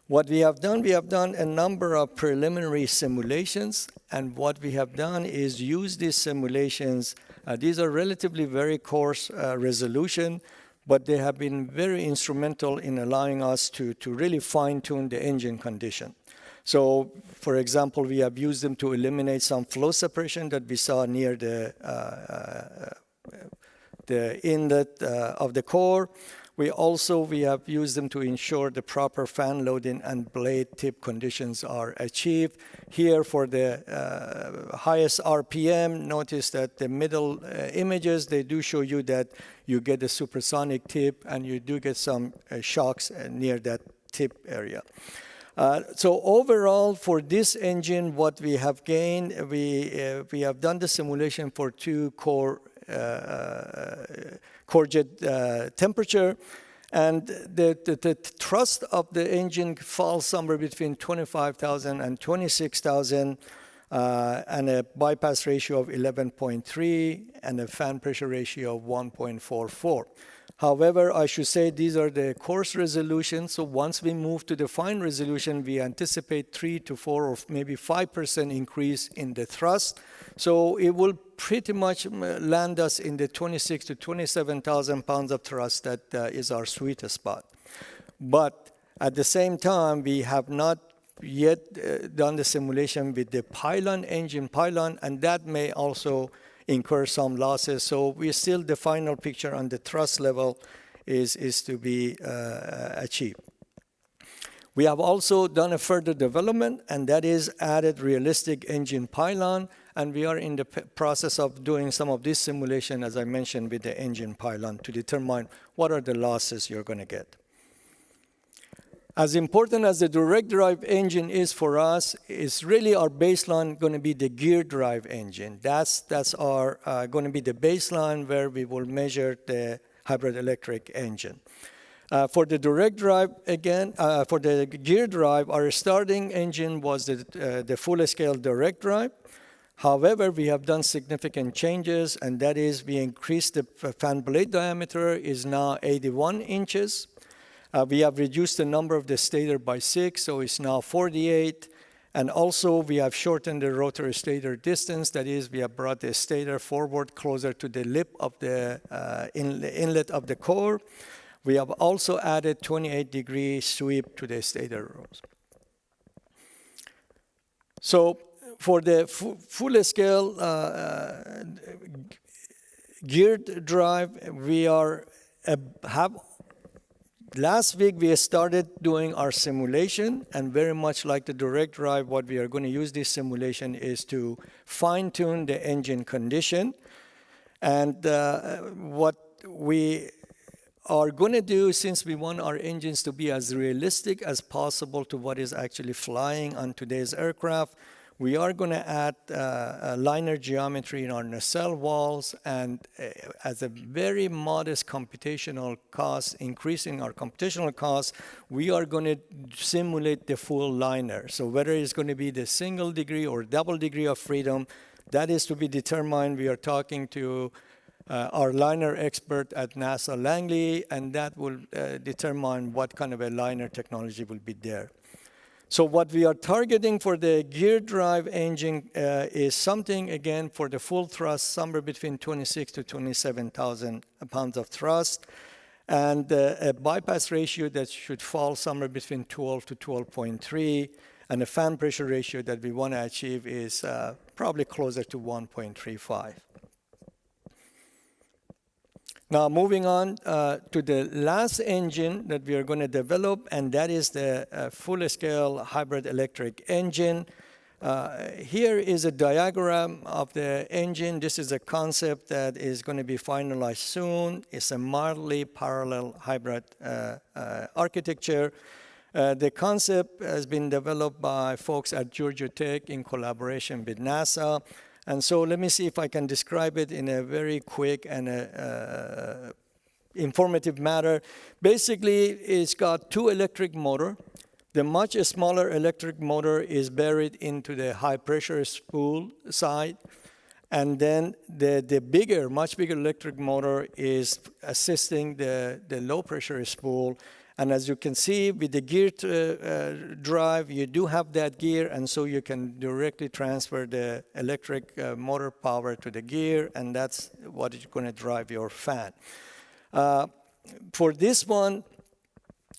What we have done a number of preliminary simulations, and what we have done is use these simulations. These are relatively very coarse resolution, but they have been very instrumental in allowing us to really fine-tune the engine condition. So, for example, we have used them to eliminate some flow separation that we saw near the inlet of the core. We have used them to ensure the proper fan loading and blade tip conditions are achieved. Here for the highest RPM, notice that the middle images, they do show you that you get a supersonic tip and you do get some shocks near that tip area. So overall, for this engine, what we have gained, we have done the simulation for 2 core jet temperature, and the thrust of the engine falls somewhere between 25,000 and 26,000, and a bypass ratio of 11.3 and a fan pressure ratio of 1.44. However, I should say these are the coarse resolutions. So once we move to the fine resolution, we anticipate 3 to 4 or maybe 5% increase in the thrust. So it will pretty much land us in the 26 to 27,000 pounds of thrust that is our sweet spot. But at the same time, we have not yet done the simulation with the engine pylon, and that may also incur some losses. So the final picture on the thrust level is to be achieved. We have also done a further development, and that is added realistic engine pylon, and we are in the process of doing some of this simulation, as I mentioned, with the engine pylon to determine what are the losses you're going to get. As important as the direct drive engine is for us, is really our baseline going to be the gear drive engine. That's our going to be the baseline where we will measure the hybrid electric engine. For the direct drive, again, for the gear drive, our starting engine was the full-scale direct drive. However, we have done significant changes, and that is we increased the fan blade diameter is now 81 inches. We have reduced the number of the stator by 6, so it's now 48. And also, we have shortened the rotor stator distance. That is, we have brought the stator forward closer to the lip of the inlet of the core. We have also added 28-degree sweep to the stator rows. So for the full-scale geared drive, we last week, we started doing our simulation, and very much like the direct drive, what we are going to use this simulation is to fine-tune the engine condition. And what we are going to do, since we want our engines to be as realistic as possible to what is actually flying on today's aircraft, we are going to add liner geometry in our nacelle walls, and as a very modest computational cost, increasing our computational cost, we are going to simulate the full liner. So whether it's going to be the single degree or double degree of freedom, that is to be determined. We are talking to our liner expert at NASA Langley, and that will determine what kind of a liner technology will be there. So what we are targeting for the gear drive engine is something, again, for the full thrust, somewhere between 26 to 27,000 pounds of thrust, and a bypass ratio that should fall somewhere between 12 to 12.3, and a fan pressure ratio that we want to achieve is probably closer to 1.35. Now, moving on to the last engine that we are going to develop, and that is the full-scale hybrid electric engine. Here is a diagram of the engine. This is a concept that is going to be finalized soon. It's a mildly parallel hybrid architecture. The concept has been developed by folks at Georgia Tech in collaboration with NASA. And so let me see if I can describe it in a very quick and informative manner. Basically, it's got two electric motors. The much smaller electric motor is buried into the high pressure spool side. And then the bigger, much bigger electric motor is assisting the low pressure spool. And as you can see, with the gear drive, you do have that gear, and so you can directly transfer the electric motor power to the gear, and that's what is going to drive your fan. For this one,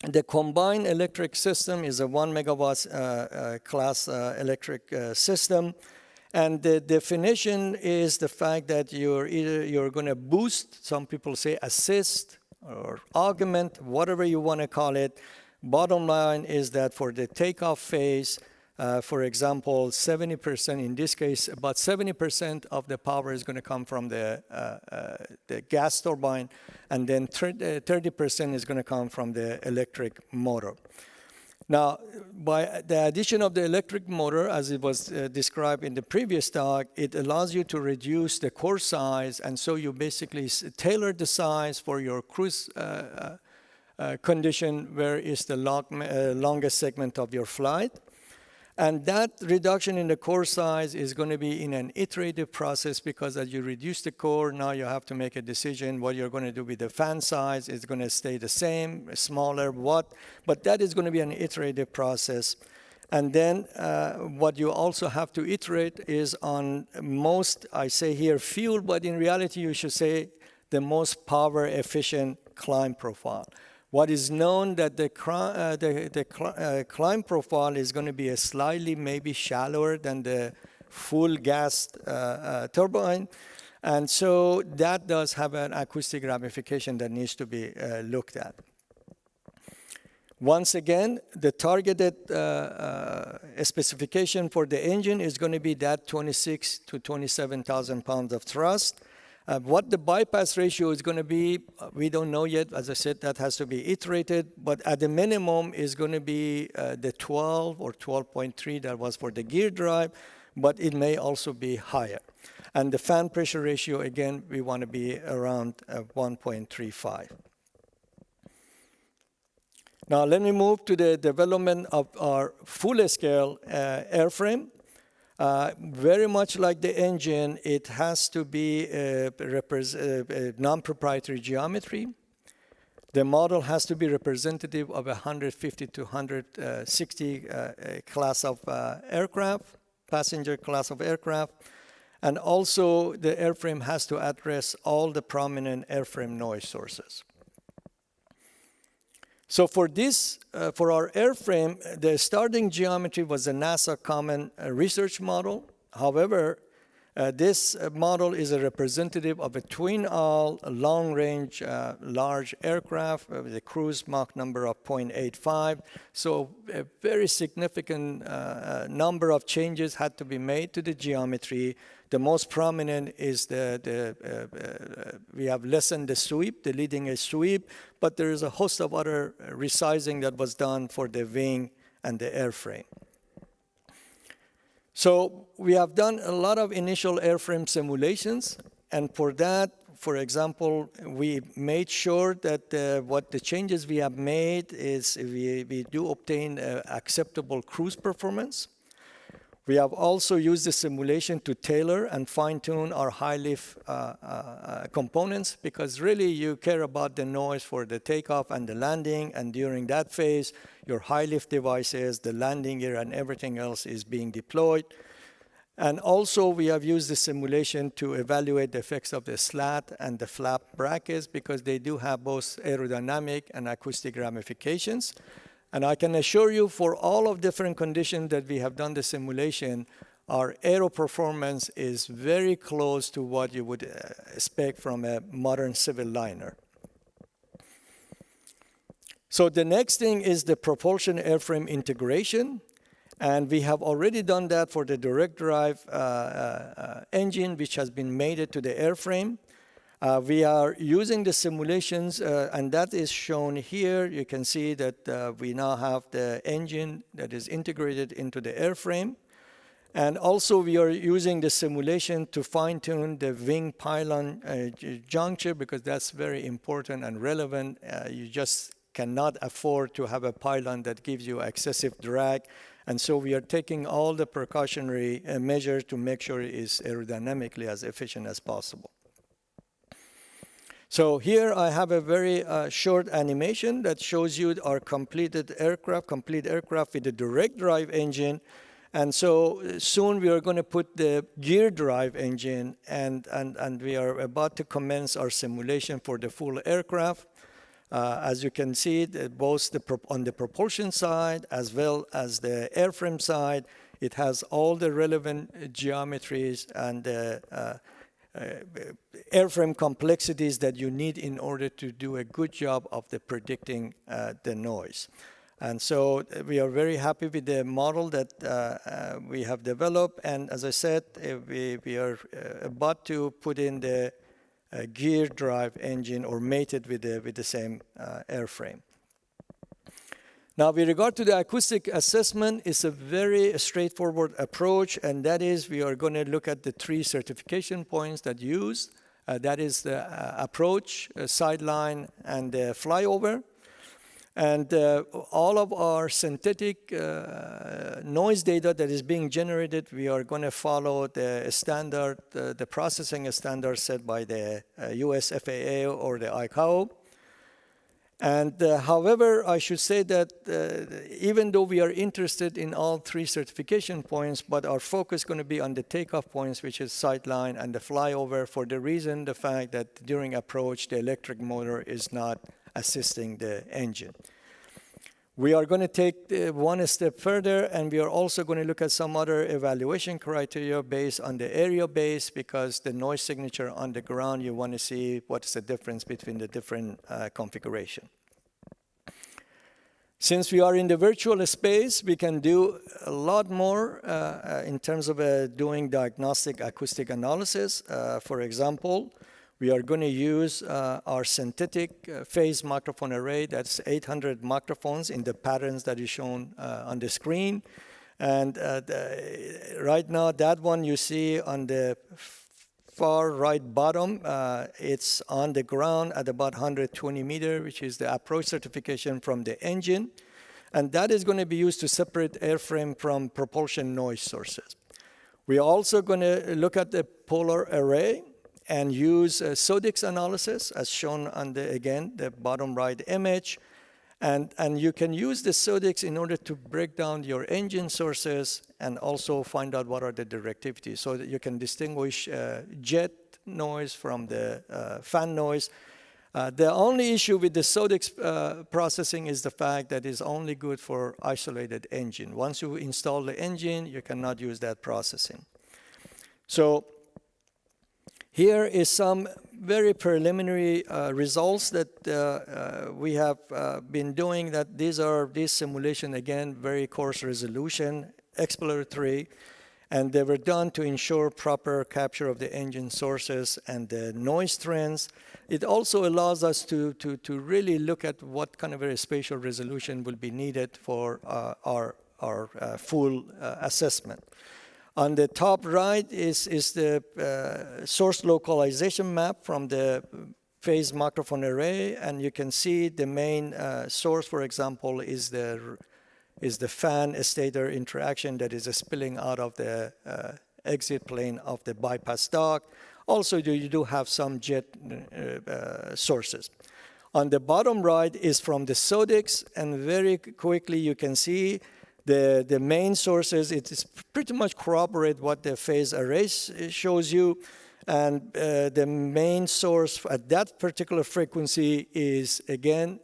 the combined electric system is a 1 megawatt class electric system. And the definition is the fact that you're going to boost, some people say assist, or augment, whatever you want to call it. Bottom line is that for the takeoff phase, for example, 70%, in this case, about 70% of the power is going to come from the gas turbine, and then 30% is going to come from the electric motor. Now, by the addition of the electric motor, as it was described in the previous talk, it allows you to reduce the core size, and so you basically tailor the size for your cruise condition, where is the longest segment of your flight. And that reduction in the core size is going to be in an iterative process, because as you reduce the core, now you have to make a decision what you're going to do with the fan size. It's going to stay the same, smaller, what? But that is going to be an iterative process. And then what you also have to iterate is on most, I say here, fuel, but in reality you should say the most power efficient climb profile. What is known that the climb profile is going to be a slightly maybe shallower than the full gas turbine. And so that does have an acoustic ramification that needs to be looked at. Once again, the targeted specification for the engine is going to be that 26 to 27,000 pounds of thrust. What the bypass ratio is going to be, we don't know yet. As I said, that has to be iterated. But at the minimum is going to be the 12 or 12.3 that was for the gear drive, but it may also be higher. And the fan pressure ratio, again, we want to be around 1.35. Now let me move to the development of our full-scale airframe. Very much like the engine, it has to be a non-proprietary geometry. The model has to be representative of 150 to 160 class of aircraft, passenger class of aircraft. And also the airframe has to address all the prominent airframe noise sources. So for this, for our airframe, the starting geometry was a NASA Common Research Model. However, this model is a representative of a twin-aisle, long-range, large aircraft with a cruise Mach number of 0.85. So a very significant number of changes had to be made to the geometry. The most prominent is we have lessened the sweep, the leading edge sweep, but there is a host of other resizing that was done for the wing and the airframe. So we have done a lot of initial airframe simulations, and for that, for example, we made sure that what the changes we have made is we do obtain acceptable cruise performance. We have also used the simulation to tailor and fine-tune our high lift components, because really you care about the noise for the takeoff and the landing, and during that phase, your high lift devices, the landing gear, and everything else is being deployed. And also we have used the simulation to evaluate the effects of the slat and the flap brackets, because they do have both aerodynamic and acoustic ramifications. And I can assure you, for all of different conditions that we have done the simulation, our aero performance is very close to what you would expect from a modern civil liner. So the next thing is the propulsion airframe integration. And we have already done that for the direct drive engine, which has been mated to the airframe. We are using the simulations, and that is shown here. You can see that we now have the engine that is integrated into the airframe. And also we are using the simulation to fine-tune the wing pylon juncture, because that's very important and relevant. You just cannot afford to have a pylon that gives you excessive drag. And so we are taking all the precautionary measures to make sure it is aerodynamically as efficient as possible. So here I have a very short animation that shows you our complete aircraft with a direct drive engine. And so soon we are going to put the gear drive engine, and we are about to commence our simulation for the full aircraft. As you can see, both on the propulsion side as well as the airframe side, it has all the relevant geometries and airframe complexities that you need in order to do a good job of predicting the noise. And so we are very happy with the model that we have developed. And as I said, we are about to put in the gear drive engine, or mated with the same airframe. Now, with regard to the acoustic assessment, it's a very straightforward approach, and that is we are going to look at the 3 certification points that use. That is the approach, sideline, and the flyover. And all of our synthetic noise data that is being generated, we are going to follow the standard, the processing standard set by the US FAA or the ICAO. And however, I should say that even though we are interested in all 3 certification points, but our focus is going to be on the takeoff points, which is sideline and the flyover, for the fact that during approach, the electric motor is not assisting the engine. We are going to take one step further, and we are also going to look at some other evaluation criteria based on the area base, because the noise signature on the ground, you want to see what's the difference between the different configuration. Since we are in the virtual space, we can do a lot more in terms of doing diagnostic acoustic analysis. For example, we are going to use our synthetic phase microphone array. That's 800 microphones in the patterns that is shown on the screen. And right now, that one you see on the far right bottom, it's on the ground at about 120 meters, which is the approach certification from the engine. And that is going to be used to separate airframe from propulsion noise sources. We are also going to look at the polar array and use SODIX analysis, as shown on the bottom right image. And you can use the SODIX in order to break down your engine sources and also find out what are the directivities, so that you can distinguish jet noise from the fan noise. The only issue with the SODIX processing is the fact that it's only good for isolated engine. Once you install the engine, you cannot use that processing. So here is some very preliminary results that we have been doing. That these simulation, again, very coarse resolution, exploratory, and they were done to ensure proper capture of the engine sources and the noise trends. It also allows us to really look at what kind of a spatial resolution will be needed for our full assessment. On the top right is the source localization map from the phase microphone array, and you can see the main source, for example, is the is the fan-stator interaction that is spilling out of the exit plane of the bypass duct. Also, you do have some jet sources. On the bottom right is from the SODICs, and very quickly you can see the main sources. It is pretty much corroborate what the phase array shows you. And the main source at that particular frequency is, again,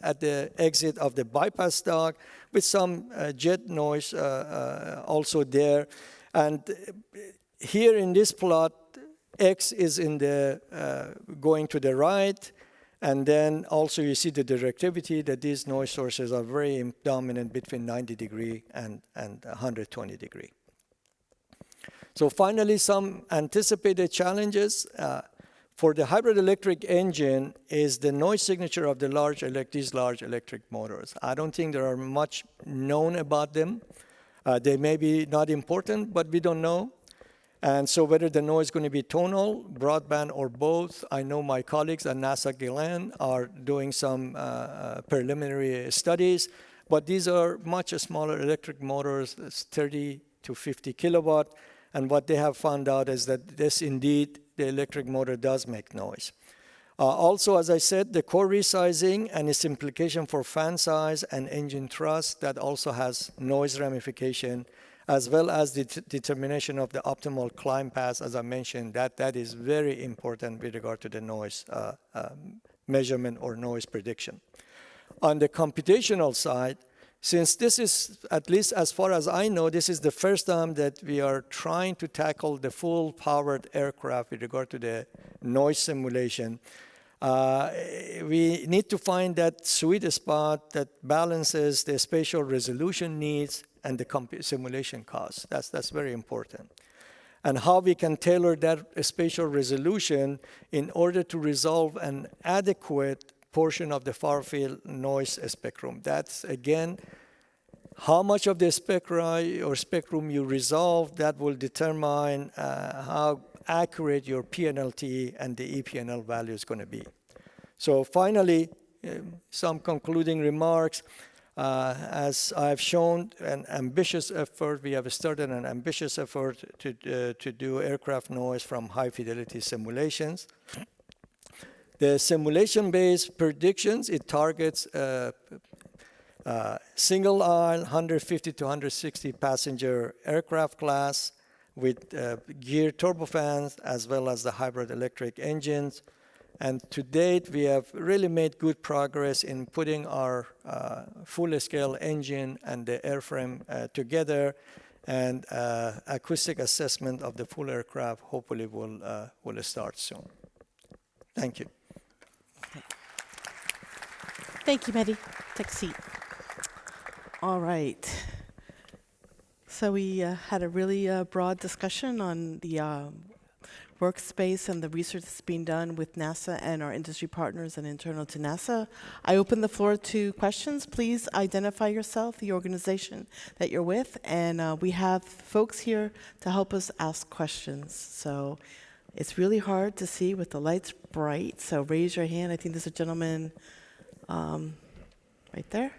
at the exit of the bypass duct with some jet noise also there. And here in this plot, X is in the going to the right, and then also you see the directivity that these noise sources are very dominant between 90 degree and 120 degree. So finally, some anticipated challenges for the hybrid electric engine is the noise signature of these large electric motors. I don't think there are much known about them. They may be not important, but we don't know. And so whether the noise is going to be tonal, broadband, or both, I know my colleagues at NASA Gillen are doing some preliminary studies, but these are much smaller electric motors, 30 to 50 kilowatt, and what they have found out is that this indeed, the electric motor does make noise. Also, as I said, the core resizing and its implication for fan size and engine thrust, that also has noise ramification, as well as the determination of the optimal climb path, as I mentioned, that is very important with regard to the noise measurement or noise prediction. On the computational side, since this is, at least as far as I know, this is the first time that we are trying to tackle the full powered aircraft with regard to the noise simulation, we need to find that sweet spot that balances the spatial resolution needs and the simulation costs. That's very important. And how we can tailor that spatial resolution in order to resolve an adequate portion of the far field noise spectrum. That's, again, how much of the spectrum you resolve, that will determine how accurate your PNLT and the EPNL value is going to be. So finally, some concluding remarks. As I've shown, an ambitious effort, we have started an ambitious effort to do aircraft noise from high fidelity simulations. The simulation-based predictions, it targets single aisle, 150 to 160 passenger aircraft class with geared turbofans, as well as the hybrid electric engines. And to date, we have really made good progress in putting our full-scale engine and the airframe together, and acoustic assessment of the full aircraft hopefully will start soon. Thank you. Thank you, Mehdi. Take a seat. All right. So we had a really broad discussion on the workspace and the research that's being done with NASA and our industry partners and internal to NASA. I open the floor to questions. Please identify yourself, the organization that you're with, and we have folks here to help us ask questions. So it's really hard to see with the lights bright, so raise your hand. I think there's a gentleman right there.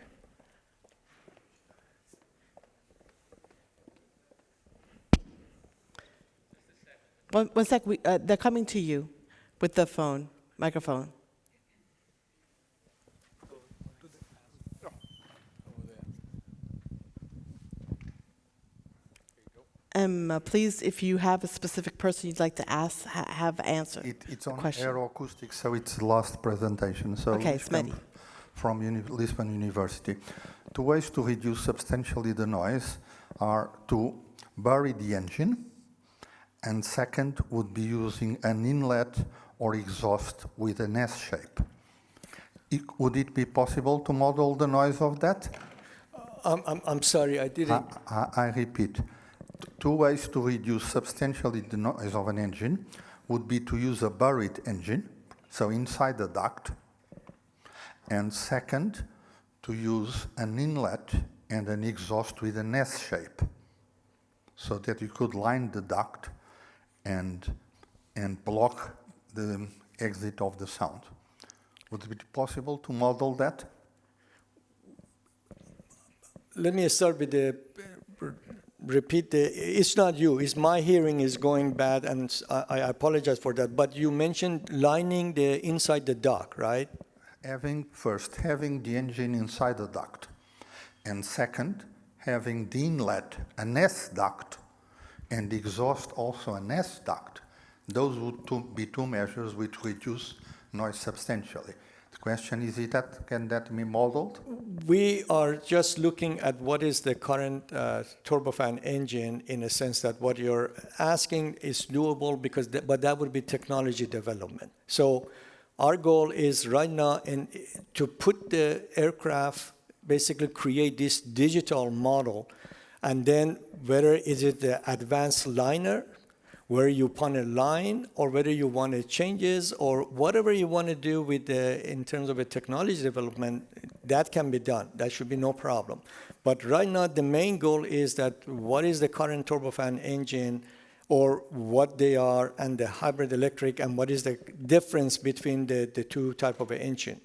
One sec, they're coming to you with the microphone. Please, if you have a specific person you'd like to ask, have answer. It's on question. aeroacoustics, so it's the last presentation. So Okay, it's Mehdi. From Lisbon University. 2 ways to reduce substantially the noise are to bury the engine, and second would be using an inlet or exhaust with an S shape. Would it be possible to model the noise of that? I'm sorry, I didn't. I repeat. 2 ways to reduce substantially the noise of an engine would be to use a buried engine, so inside the duct, and second, to use an inlet and an exhaust with an S shape, so that you could line the duct and block the exit of the sound. Would it be possible to model that? let me start with the repeat the. It's not you. It's my hearing is going bad, and I apologize for that. But you mentioned lining the inside the duct, right? Having the engine inside the duct, and second, having the inlet an S duct, and the exhaust also an S duct. Those would be two measures which reduce noise substantially. The question is, can that be modeled? We are just looking at what is the current turbofan engine in a sense that what you're asking is doable because, but that would be technology development. So our goal is right now to put the aircraft, basically create this digital model, and then whether is it the advanced liner, where you put a line, or whether you want to changes, or whatever you want to do with in terms of a technology development, that can be done. That should be no problem. But right now, the main goal is that what is the current turbofan engine, or what they are, and the hybrid electric, and what is the difference between the two type of engine.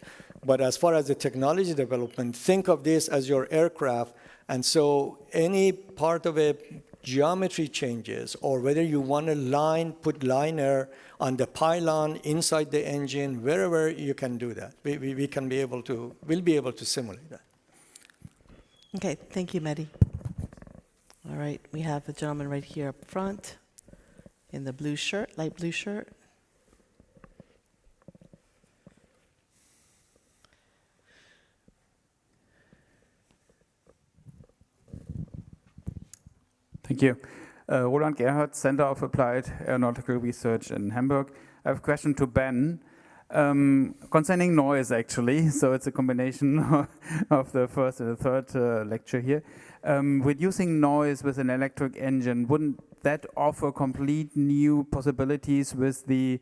But as far as the technology development, think of this as your aircraft, and so any part of a geometry changes, or whether you want to put liner on the pylon inside the engine, wherever you can do that. We'll be able to simulate that. Okay, thank you, Mehdi. All right, we have a gentleman right here up front in the blue shirt, light blue shirt. Thank you. Roland Gerhardt, Center of Applied Aeronautical Research in Hamburg. I have a question to Ben concerning noise, actually. So it's a combination of the first and the third lecture here. Reducing noise with an electric engine, wouldn't that offer complete new possibilities with the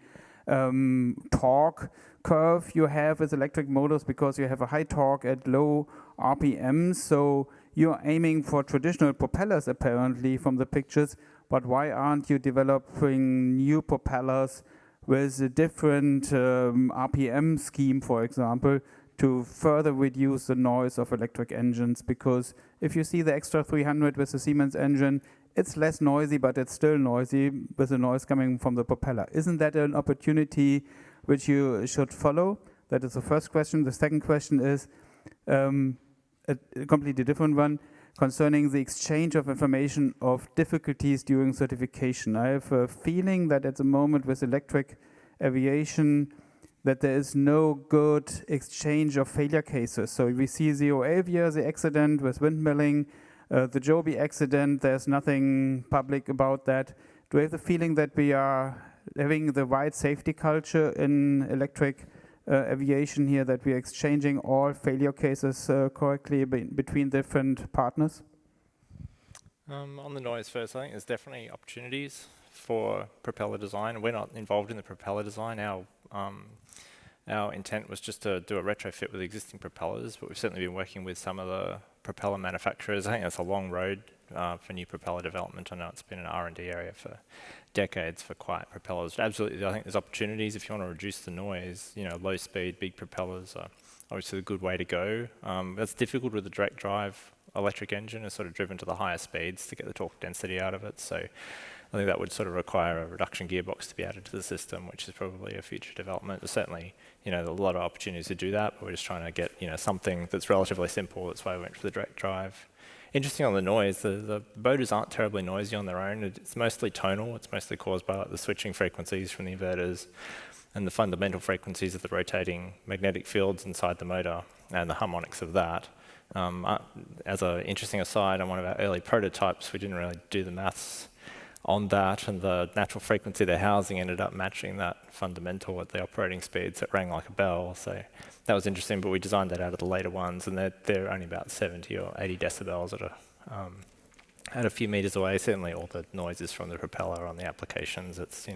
torque curve you have with electric motors, because you have a high torque at low RPMs? So you're aiming for traditional propellers, apparently, from the pictures, but why aren't you developing new propellers with a different RPM scheme, for example, to further reduce the noise of electric engines? Because if you see the extra 300 with the Siemens engine, it's less noisy, but it's still noisy with the noise coming from the propeller. Isn't that an opportunity which you should follow? That is the first question. The second question is a completely different one concerning the exchange of information of difficulties during certification. I have a feeling that at the moment with electric aviation that there is no good exchange of failure cases. So we see Zero Avia, the accident with windmilling, the Joby accident, there's nothing public about that. Do you have the feeling that we are having the right safety culture in electric aviation here, that we are exchanging all failure cases correctly between different partners? On the noise first, I think there's definitely opportunities for propeller design. We're not involved in the propeller design. Our intent was just to do a retrofit with existing propellers, but we've certainly been working with some of the propeller manufacturers. I think that's a long road for new propeller development. I know it's been an R&D area for decades for quiet propellers. But absolutely, I think there's opportunities if you want to reduce the noise. Low speed, big propellers are obviously a good way to go. That's difficult with the direct drive electric engine. It's sort of driven to the higher speeds to get the torque density out of it. So I think that would sort of require a reduction gearbox to be added to the system, which is probably a future development. There's certainly, a lot of opportunities to do that, but we're just trying to get, something that's relatively simple. That's why we went for the direct drive. Interesting on the noise, the motors aren't terribly noisy on their own. It's mostly tonal. It's mostly caused by the switching frequencies from the inverters and the fundamental frequencies of the rotating magnetic fields inside the motor and the harmonics of that. As an interesting aside, on one of our early prototypes, we didn't really do the maths on that, and the natural frequency of the housing ended up matching that fundamental at the operating speeds. It rang like a bell, so that was interesting, but we designed that out of the later ones, and they're only about 70 or 80 decibels at a few meters away. Certainly all the noises from the propeller on the applications, it's, you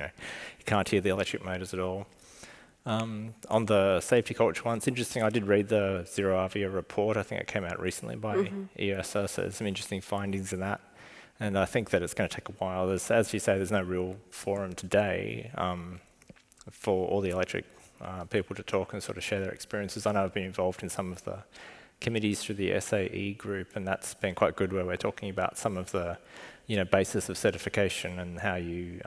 can't hear the electric motors at all. On the safety culture one, it's interesting. I did read the Zero Avia report. I think it came out recently by EASA, so there's some interesting findings in that. And I think that it's going to take a while. As you say, there's no real forum today for all the electric people to talk and sort of share their experiences. I know I've been involved in some of the committees through the SAE group, and that's been quite good, where we're talking about some of the basis of certification and how you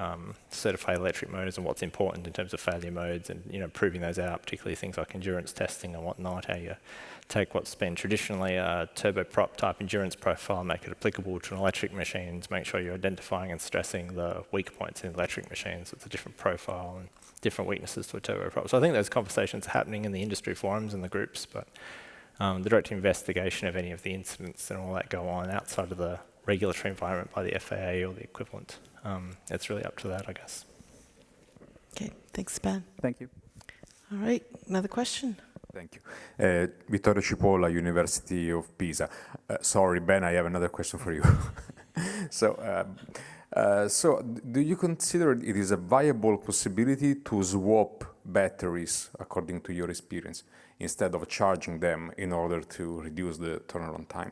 certify electric motors and what's important in terms of failure modes, and proving those out, particularly things like endurance testing and whatnot, how you take what's been traditionally a turboprop type endurance profile, make it applicable to an electric machines, make sure you're identifying and stressing the weak points in electric machines. It's a different profile and different weaknesses to a turboprop. So I think those conversations are happening in the industry forums and the groups, but the direct investigation of any of the incidents and all that go on outside of the regulatory environment by the FAA or the equivalent. It's really up to that, I guess. Okay, thanks, Ben. Thank you. All right, another question. Thank you. Vittorio Cipolla, University of Pisa. Sorry, Ben, I have another question for you. So do you consider it is a viable possibility to swap batteries, according to your experience, instead of charging them in order to reduce the turnaround time?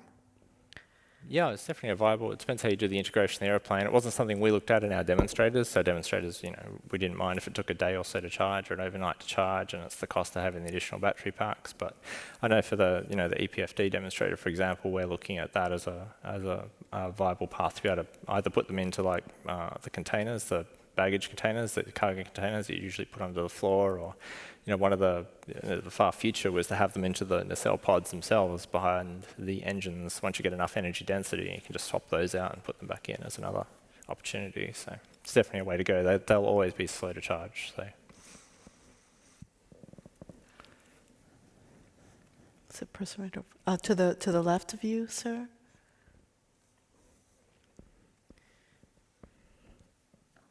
Yeah, it's definitely viable. It depends how you do the integration of the airplane. It wasn't something we looked at in our demonstrators. So demonstrators, we didn't mind if it took a day or so to charge or an overnight to charge, and it's the cost of having the additional battery packs. But I know for the the EPFD demonstrator, for example, we're looking at that as a viable path to be able to either put them into like the containers, the baggage containers, the cargo containers that you usually put under the floor, or one of the far future was to have them into the nacelle pods themselves behind the engines. Once you get enough energy density, you can just swap those out and put them back in as another opportunity. So it's definitely a way to go. They'll always be slow to charge. Is it person right over? To the left of you, sir?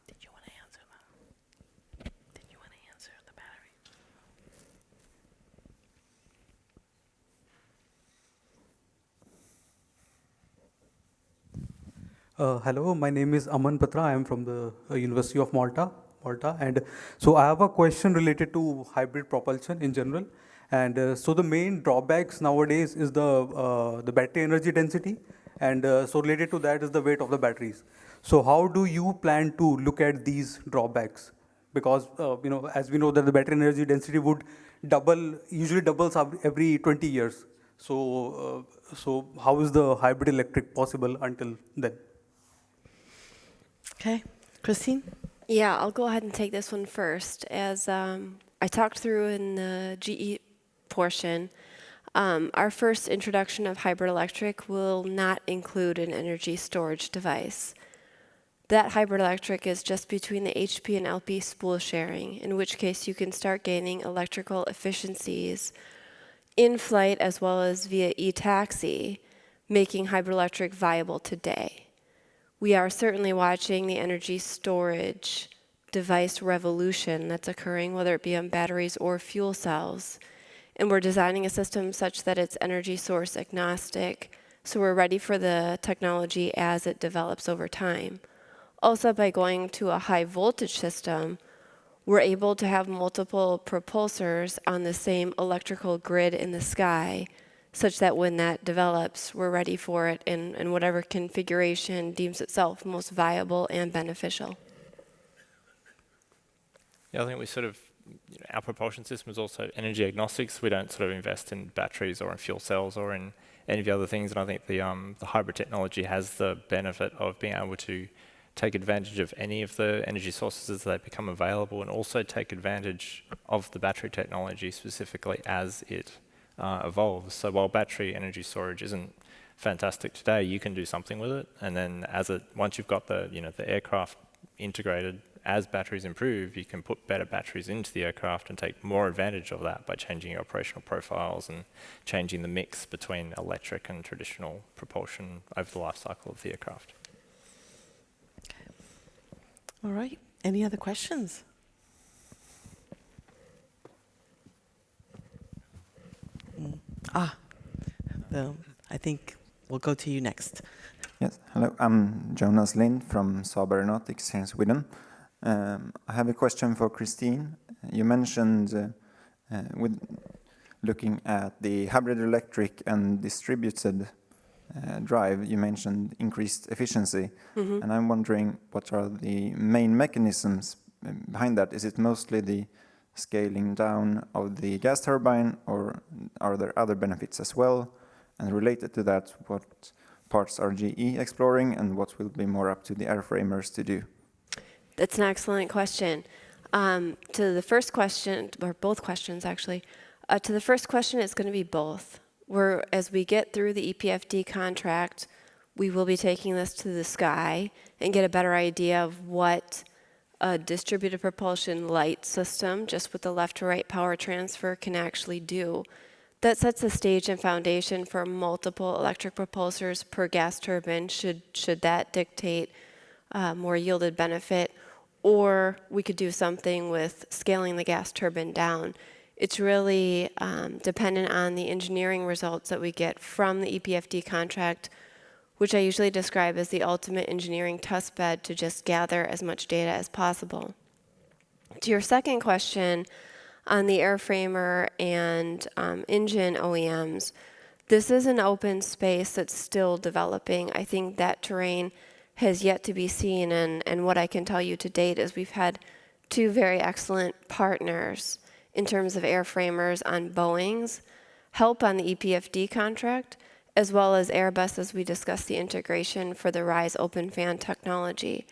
Did you want to answer that? Did you want to answer the battery? Hello, my name is Aman Patra. I am from the University of Malta, and so I have a question related to hybrid propulsion in general. And so the main drawbacks nowadays is the battery energy density, and so related to that is the weight of the batteries. So how do you plan to look at these drawbacks? Because as we know that the battery energy density would usually doubles every 20 years. So how is the hybrid electric possible until then? Okay, Christine? Yeah, I'll go ahead and take this one first. As I talked through in the GE portion, our first introduction of hybrid electric will not include an energy storage device. That hybrid electric is just between the HP and LP spool sharing, in which case you can start gaining electrical efficiencies in flight as well as via e-taxi, making hybrid electric viable today. We are certainly watching the energy storage device revolution that's occurring, whether it be on batteries or fuel cells. And we're designing a system such that it's energy source agnostic, so we're ready for the technology as it develops over time. Also, by going to a high voltage system, we're able to have multiple propulsors on the same electrical grid in the sky, such that when that develops, we're ready for it in whatever configuration deems itself most viable and beneficial. Yeah, I think we our propulsion system is also energy agnostic, so we don't invest in batteries or in fuel cells or in any of the other things. And I think the hybrid technology has the benefit of being able to take advantage of any of the energy sources as they become available, and also take advantage of the battery technology specifically as it evolves. So while battery energy storage isn't fantastic today, you can do something with it, and then once you've got the aircraft integrated, as batteries improve, you can put better batteries into the aircraft and take more advantage of that by changing your operational profiles and changing the mix between electric and traditional propulsion over the life cycle of the aircraft. Okay. All right. Any other questions? I think we'll go to you next. Yes, hello, I'm Jonas Lind from Saab Aeronautics here in Sweden. I have a question for Christine. You mentioned with looking at the hybrid electric and distributed drive, you mentioned increased efficiency. Mm-hmm. And I'm wondering what are the main mechanisms behind that? Is it mostly the scaling down of the gas turbine, or are there other benefits as well? And related to that, what parts are GE exploring and what will be more up to the airframers to do? That's an excellent question. To the first question, or both questions actually, to the first question, it's going to be both. As we get through the EPFD contract, we will be taking this to the sky and get a better idea of what a distributed propulsion light system, just with the left to right power transfer, can actually do. That sets the stage and foundation for multiple electric propulsors per gas turbine, should that dictate more yielded benefit, or we could do something with scaling the gas turbine down. It's really dependent on the engineering results that we get from the EPFD contract, which I usually describe as the ultimate engineering test bed to just gather as much data as possible. To your second question on the airframer and engine OEMs, this is an open space that's still developing. I think that terrain has yet to be seen, and what I can tell you to date is we've had two very excellent partners in terms of airframers on Boeing's help on the EPFD contract, as well as Airbus as we discuss the integration for the RISE open fan technology.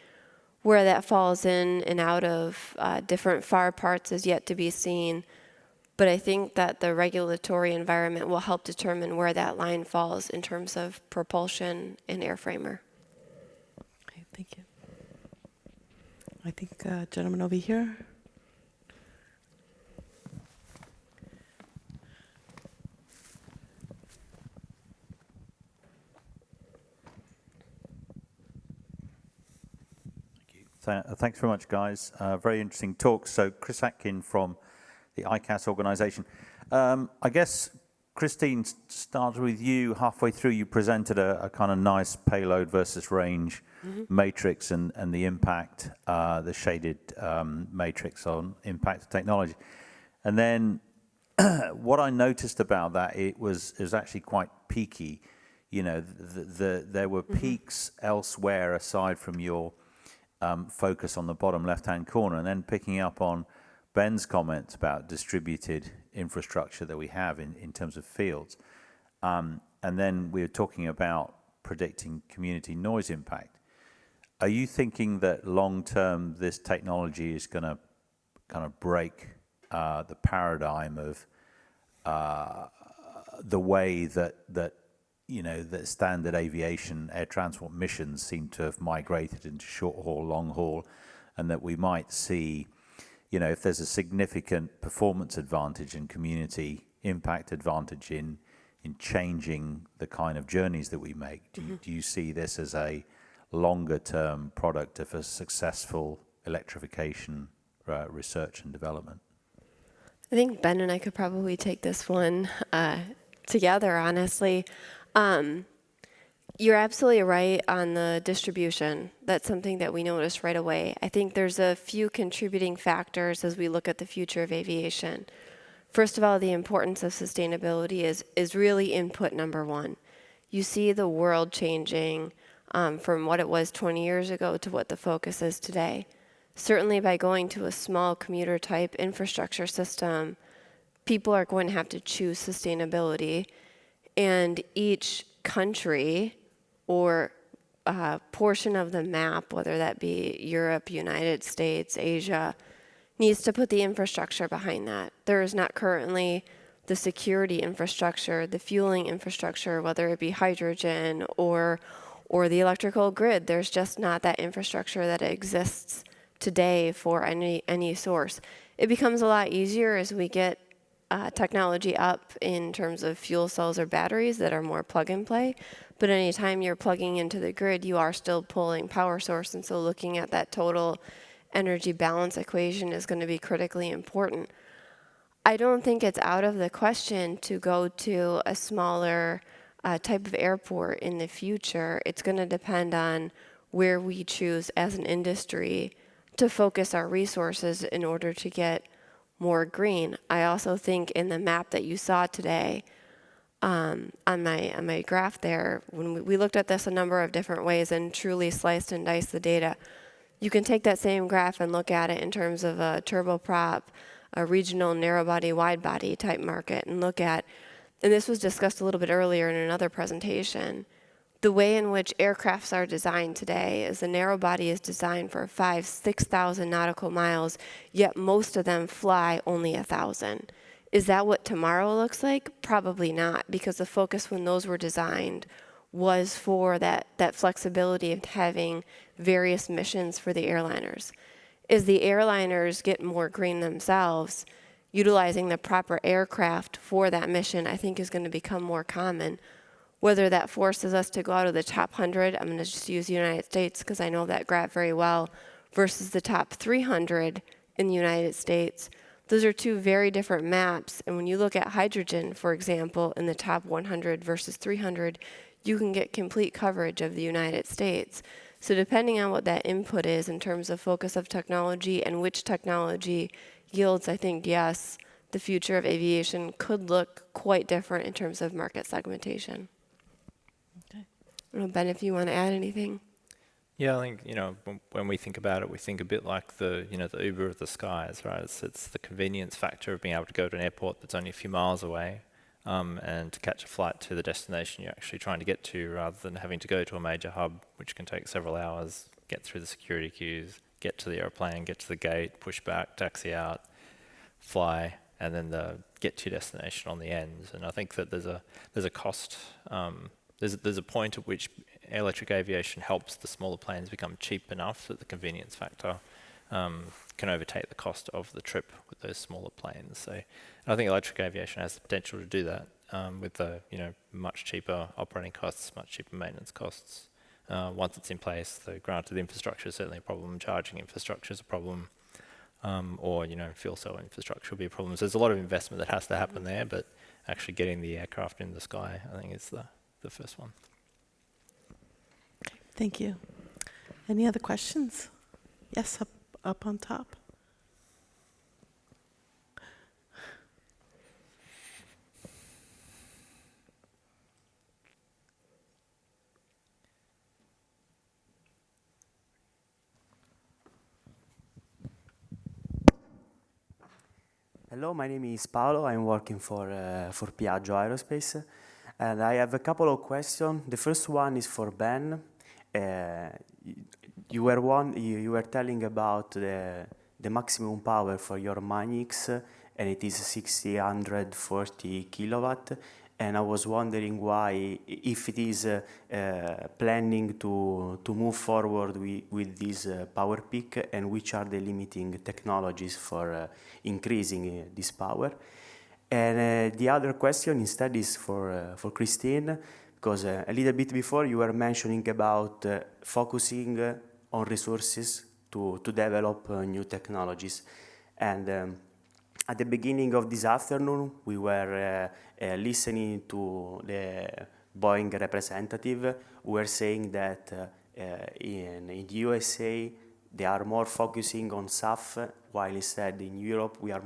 Where that falls in and out of different FAR parts is yet to be seen, but I think that the regulatory environment will help determine where that line falls in terms of propulsion and airframer. Okay, thank you. I think gentleman over here. Thanks very much, guys. Very interesting talk. So Chris Atkin from the ICAS organization. I guess, Christine, started with you. Halfway through, you presented a kind of nice payload versus range matrix and the impact, the shaded matrix on impact of technology. And then what I noticed about that, it was actually quite peaky. You know, there were peaks elsewhere aside from your focus on the bottom left-hand corner, and then picking up on Ben's comments about distributed infrastructure that we have in terms of fields. And then we were talking about predicting community noise impact. Are you thinking that long-term this technology is going to kind of break the paradigm of the way that you know, that standard aviation air transport missions seem to have migrated into short haul, long haul, and that we might see, you know, if there's a significant performance advantage and community impact advantage in changing the kind of journeys that we make, do you see this as a longer term product of a successful electrification research and development? I think Ben and I could probably take this one together, honestly. You're absolutely right on the distribution. That's something that we noticed right away. I think there's a few contributing factors as we look at the future of aviation. First of all, the importance of sustainability is really input number one. You see the world changing from what it was 20 years ago to what the focus is today. Certainly by going to a small commuter type infrastructure system, people are going to have to choose sustainability. And each country or portion of the map, whether that be Europe, United States, Asia, needs to put the infrastructure behind that. There is not currently the security infrastructure, the fueling infrastructure, whether it be hydrogen or the electrical grid. There's just not that infrastructure that exists today for any source. It becomes a lot easier as we get technology up in terms of fuel cells or batteries that are more plug and play. But anytime you're plugging into the grid, you are still pulling power source. And so looking at that total energy balance equation is going to be critically important. I don't think it's out of the question to go to a smaller type of airport in the future. It's going to depend on where we choose as an industry to focus our resources in order to get more green. I also think in the map that you saw today, on my graph there, when we looked at this a number of different ways and truly sliced and diced the data, you can take that same graph and look at it in terms of a turboprop, a regional narrow body, wide body type market, and look at and this was discussed a little bit earlier in another presentation, the way in which aircrafts are designed today is the narrow body is designed for 5,000, 6,000 nautical miles, yet most of them fly only 1,000. Is that what tomorrow looks like? Probably not, because the focus when those were designed was for that flexibility of having various missions for the airliners. As the airliners get more green themselves, utilizing the proper aircraft for that mission, I think, is going to become more common. Whether that forces us to go out of the top 100, I'm going to just use the United States because I know that graph very well, versus the top 300 in the United States. Those are two very different maps. And when you look at hydrogen, for example, in the top 100 versus 300, you can get complete coverage of the United States. So depending on what that input is in terms of focus of technology and which technology yields, I think, yes, the future of aviation could look quite different in terms of market segmentation. Okay. I don't know, Ben, if you want to add anything. Yeah, I think, when we think about it, we think a bit like the Uber of the skies, right? It's the convenience factor of being able to go to an airport that's only a few miles away, and to catch a flight to the destination you're actually trying to get to, rather than having to go to a major hub, which can take several hours, get through the security queues, get to the airplane, get to the gate, push back, taxi out, fly, and then get to your destination on the end. And I think that there's a cost. There's a point at which electric aviation helps the smaller planes become cheap enough that the convenience factor can overtake the cost of the trip with those smaller planes. So I think electric aviation has the potential to do that with the much cheaper operating costs, much cheaper maintenance costs. Once it's in place, though, granted, the infrastructure is certainly a problem. Charging infrastructure is a problem, or fuel cell infrastructure will be a problem. So there's a lot of investment that has to happen there, but actually getting the aircraft in the sky, I think, is the first one. Thank you. Any other questions? Yes, up on top. Hello, my name is Paolo. I'm working for Piaggio Aerospace, and I have a couple of questions. The first one is for Ben. You were telling about the maximum power for your Manix, and it is 640 kilowatt. And I was wondering why, if it is planning to move forward with this power peak, and which are the limiting technologies for increasing this power. And the other question instead is for Christine, because a little bit before you were mentioning about focusing on resources to develop new technologies. And at the beginning of this afternoon, we were listening to the Boeing representative who were saying that in the USA, they are more focusing on SAF, while instead in Europe, we are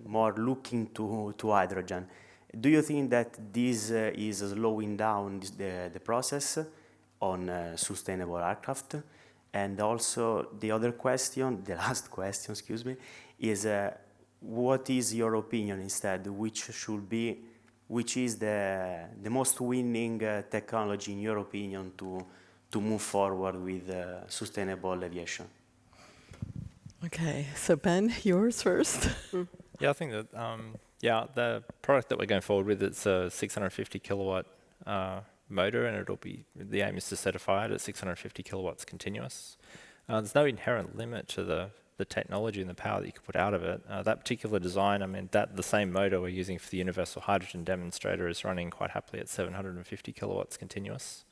more looking to hydrogen. Do you think that this is slowing down the process on sustainable aircraft? And also the other question, the last question, excuse me, is what is your opinion instead? Which is the most winning technology in your opinion to move forward with sustainable aviation? Okay, so Ben, yours first. Yeah, I think that the product that we're going forward with, it's a 650 kilowatt motor, and the aim is to certify it at 650 kilowatts continuous. There's no inherent limit to the technology and the power that you can put out of it. That particular design, the same motor we're using for the universal hydrogen demonstrator is running quite happily at 750 kilowatts continuous.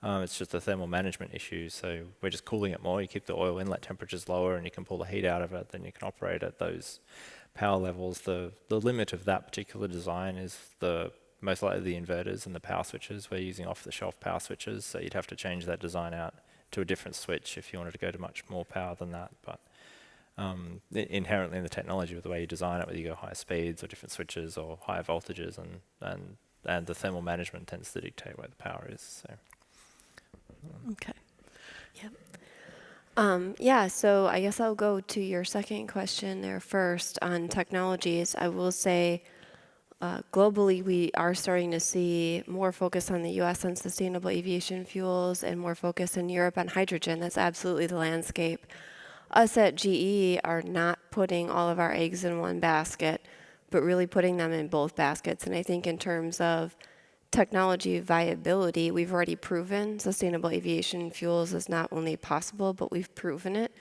It's just a thermal management issue, so we're just cooling it more. You keep the oil inlet temperatures lower and you can pull the heat out of it, then you can operate at those power levels. The limit of that particular design is most likely the inverters and the power switches. We're using off-the-shelf power switches, so you'd have to change that design out to a different switch if you wanted to go to much more power than that. But inherently in the technology, with the way you design it, whether you go higher speeds or different switches or higher voltages, and the thermal management tends to dictate where the power is. So. Okay. Yep. So I guess I'll go to your second question there first on technologies. I will say globally, we are starting to see more focus on the US on sustainable aviation fuels and more focus in Europe on hydrogen. That's absolutely the landscape. Us at GE are not putting all of our eggs in one basket, but really putting them in both baskets. And I think in terms of technology viability, we've already proven sustainable aviation fuels is not only possible, but we've proven it.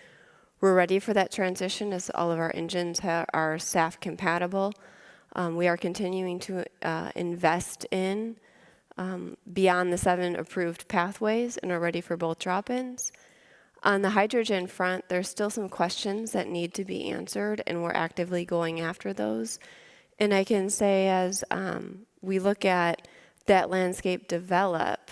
We're ready for that transition as all of our engines are SAF compatible. We are continuing to invest in beyond the 7 approved pathways and are ready for both drop-ins. On the hydrogen front, there's still some questions that need to be answered, and we're actively going after those. And I can say as we look at that landscape develop,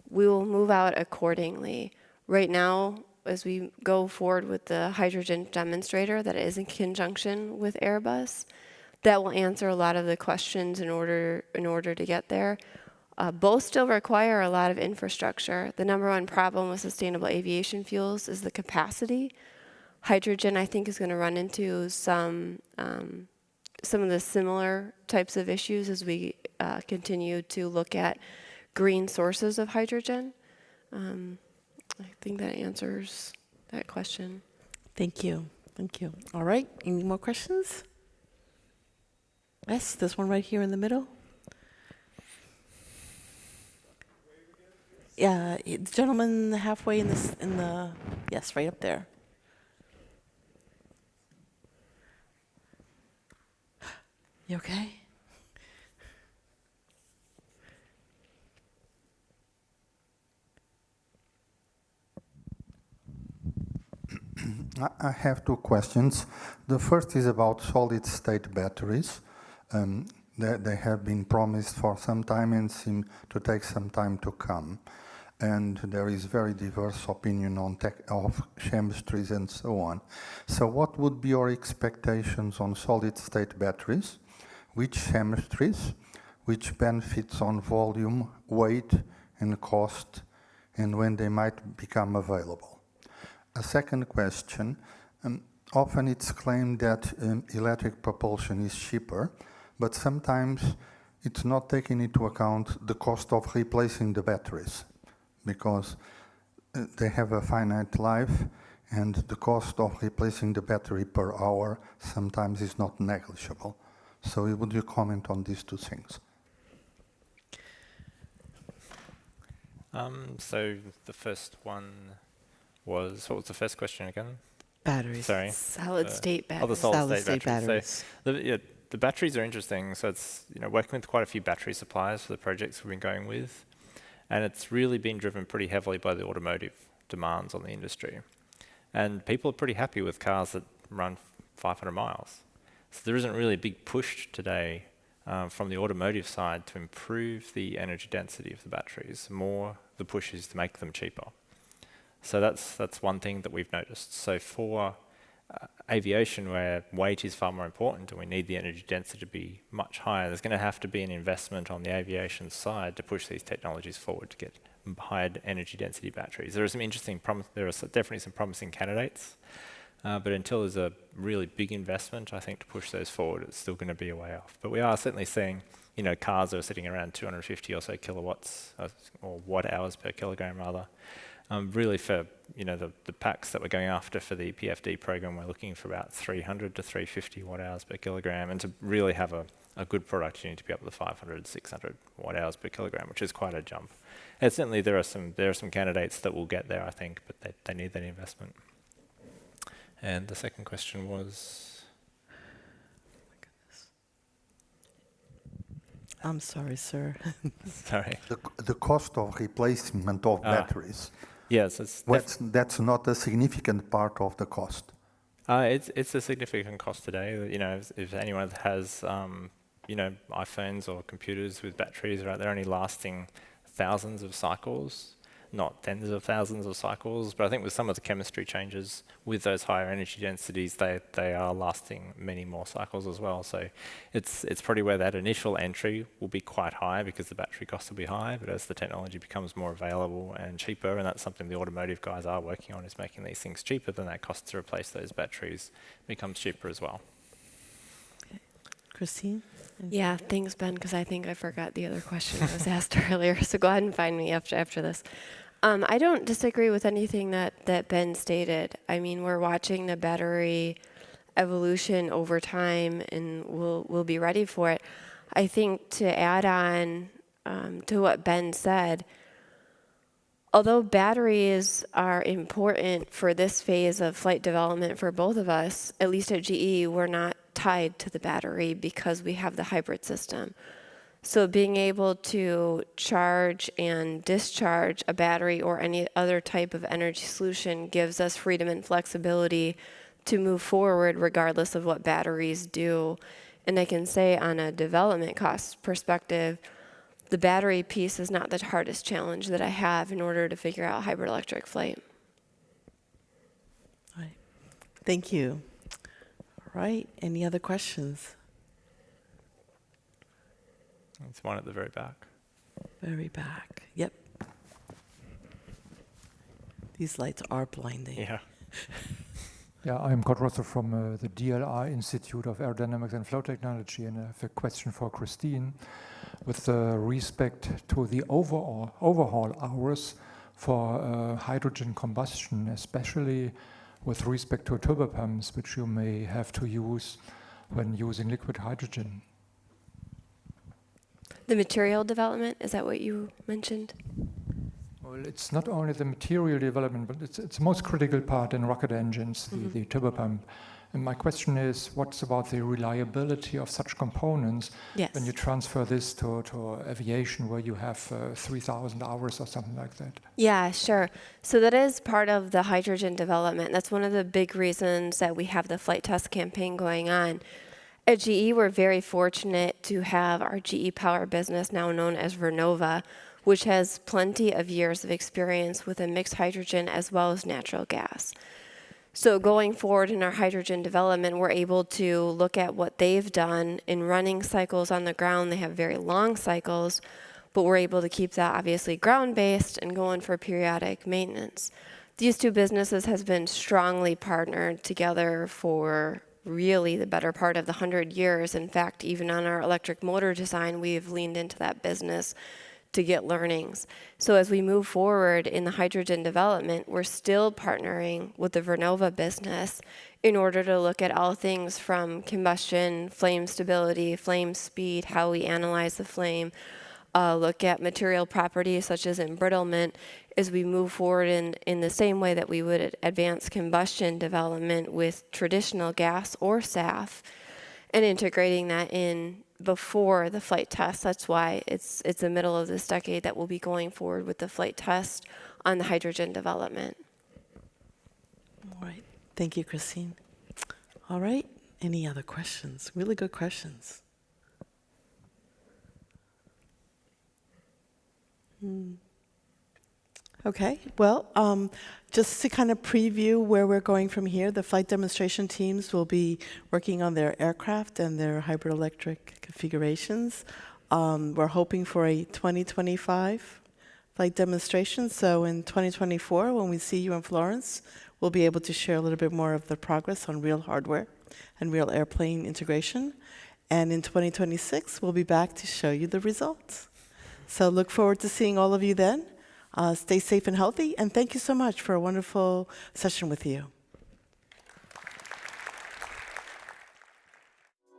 we will move out accordingly. Right now, as we go forward with the hydrogen demonstrator that is in conjunction with Airbus, that will answer a lot of the questions in order to get there. Both still require a lot of infrastructure. The number one problem with sustainable aviation fuels is the capacity. Hydrogen, I think, is going to run into some of the similar types of issues as we continue to look at green sources of hydrogen. I think that answers that question. Thank you. Thank you. All right. Any more questions? Yes, this one right here in the middle. Yeah, the gentleman halfway in the yes, right up there. You okay? I have 2 questions. The first is about solid-state batteries. They have been promised for some time and seem to take some time to come. And there is very diverse opinion on of chemistries and so on. So what would be your expectations on solid-state batteries? Which chemistries? Which benefits on volume, weight, and cost, and when they might become available? A second question, often it's claimed that electric propulsion is cheaper, but sometimes it's not taking into account the cost of replacing the batteries, because they have a finite life, and the cost of replacing the battery per hour sometimes is not negligible. So would you comment on these 2 things? So the first one was, what was the first question again? Batteries. Sorry. Solid-state batteries. Oh, the solid-state batteries. So the batteries are interesting. So it's working with quite a few battery suppliers for the projects we've been going with, and it's really been driven pretty heavily by the automotive demands on the industry. And people are pretty happy with cars that run 500 miles. So there isn't really a big push today from the automotive side to improve the energy density of the batteries. More the push is to make them cheaper. So that's one thing that we've noticed. So for aviation, where weight is far more important and we need the energy density to be much higher, there's going to have to be an investment on the aviation side to push these technologies forward to get higher energy density batteries. There are some interesting definitely some promising candidates, but until there's a really big investment, I think, to push those forward, it's still going to be a way off. But we are certainly seeing, cars are sitting around 250 or so kilowatts, or watt hours per kilogram rather. Really for, the packs that we're going after for the PFD program, we're looking for about 300 to 350 watt hours per kilogram, and to really have a good product, you need to be up to 500, 600 watt hours per kilogram, which is quite a jump. And certainly there are some candidates that will get there, I think, but they need that investment. And the second question was? I'm sorry, sir. Sorry. The cost of replacement of batteries. Yes, that's not a significant part of the cost. It's a significant cost today. If anyone has iPhones or computers with batteries, right, they're only lasting thousands of cycles, not tens of thousands of cycles. But I think with some of the chemistry changes with those higher energy densities, they are lasting many more cycles as well. So it's probably where that initial entry will be quite high because the battery costs will be high. But as the technology becomes more available and cheaper, and that's something the automotive guys are working on, is making these things cheaper, then that cost to replace those batteries becomes cheaper as well. Christine? Yeah, thanks, Ben, because I think I forgot the other question I was asked earlier. So go ahead and find me after this. I don't disagree with anything that Ben stated. I mean, we're watching the battery evolution over time, and we'll be ready for it. I think to add on to what Ben said, although batteries are important for this phase of flight development for both of us, at least at GE, we're not tied to the battery because we have the hybrid system. So being able to charge and discharge a battery or any other type of energy solution gives us freedom and flexibility to move forward regardless of what batteries do. And I can say on a development cost perspective, the battery piece is not the hardest challenge that I have in order to figure out hybrid electric flight. All right. Thank you. All right. Any other questions? There's one at the very back. Very back. Yep. These lights are blinding. Yeah. Yeah, I'm Kurt Rosser from the DLR Institute of Aerodynamics and Flow Technology, and I have a question for Christine. With respect to the overhaul hours for hydrogen combustion, especially with respect to turbopumps, which you may have to use when using liquid hydrogen. The material development, is that what you mentioned? Well, it's not only the material development, but it's the most critical part in rocket engines, the turbopump. And my question is, what's about the reliability of such components when you transfer this to aviation, where you have 3,000 hours or something like that? Yeah, sure. So that is part of the hydrogen development. That's one of the big reasons that we have the flight test campaign going on. At GE, we're very fortunate to have our GE Power business, now known as Vernova, which has plenty of years of experience with a mixed hydrogen as well as natural gas. So going forward in our hydrogen development, we're able to look at what they've done in running cycles on the ground. They have very long cycles, but we're able to keep that obviously ground-based and going for periodic maintenance. These two businesses has been strongly partnered together for really the better part of the 100 years. In fact, even on our electric motor design, we've leaned into that business to get learnings. So as we move forward in the hydrogen development, we're still partnering with the Vernova business in order to look at all things from combustion, flame stability, flame speed, how we analyze the flame, look at material properties such as embrittlement as we move forward in the same way that we would advance combustion development with traditional gas or SAF, and integrating that in before the flight test. That's why it's the middle of this decade that we'll be going forward with the flight test on the hydrogen development. All right. Thank you, Christine. All right. Any other questions? Really good questions. Okay. Well, just to kind of preview where we're going from here, the flight demonstration teams will be working on their aircraft and their hybrid electric configurations. We're hoping for a 2025 flight demonstration. So in 2024, when we see you in Florence, we'll be able to share a little bit more of the progress on real hardware and real airplane integration. And in 2026, we'll be back to show you the results. So look forward to seeing all of you then. Stay safe and healthy, and thank you so much for a wonderful session with you.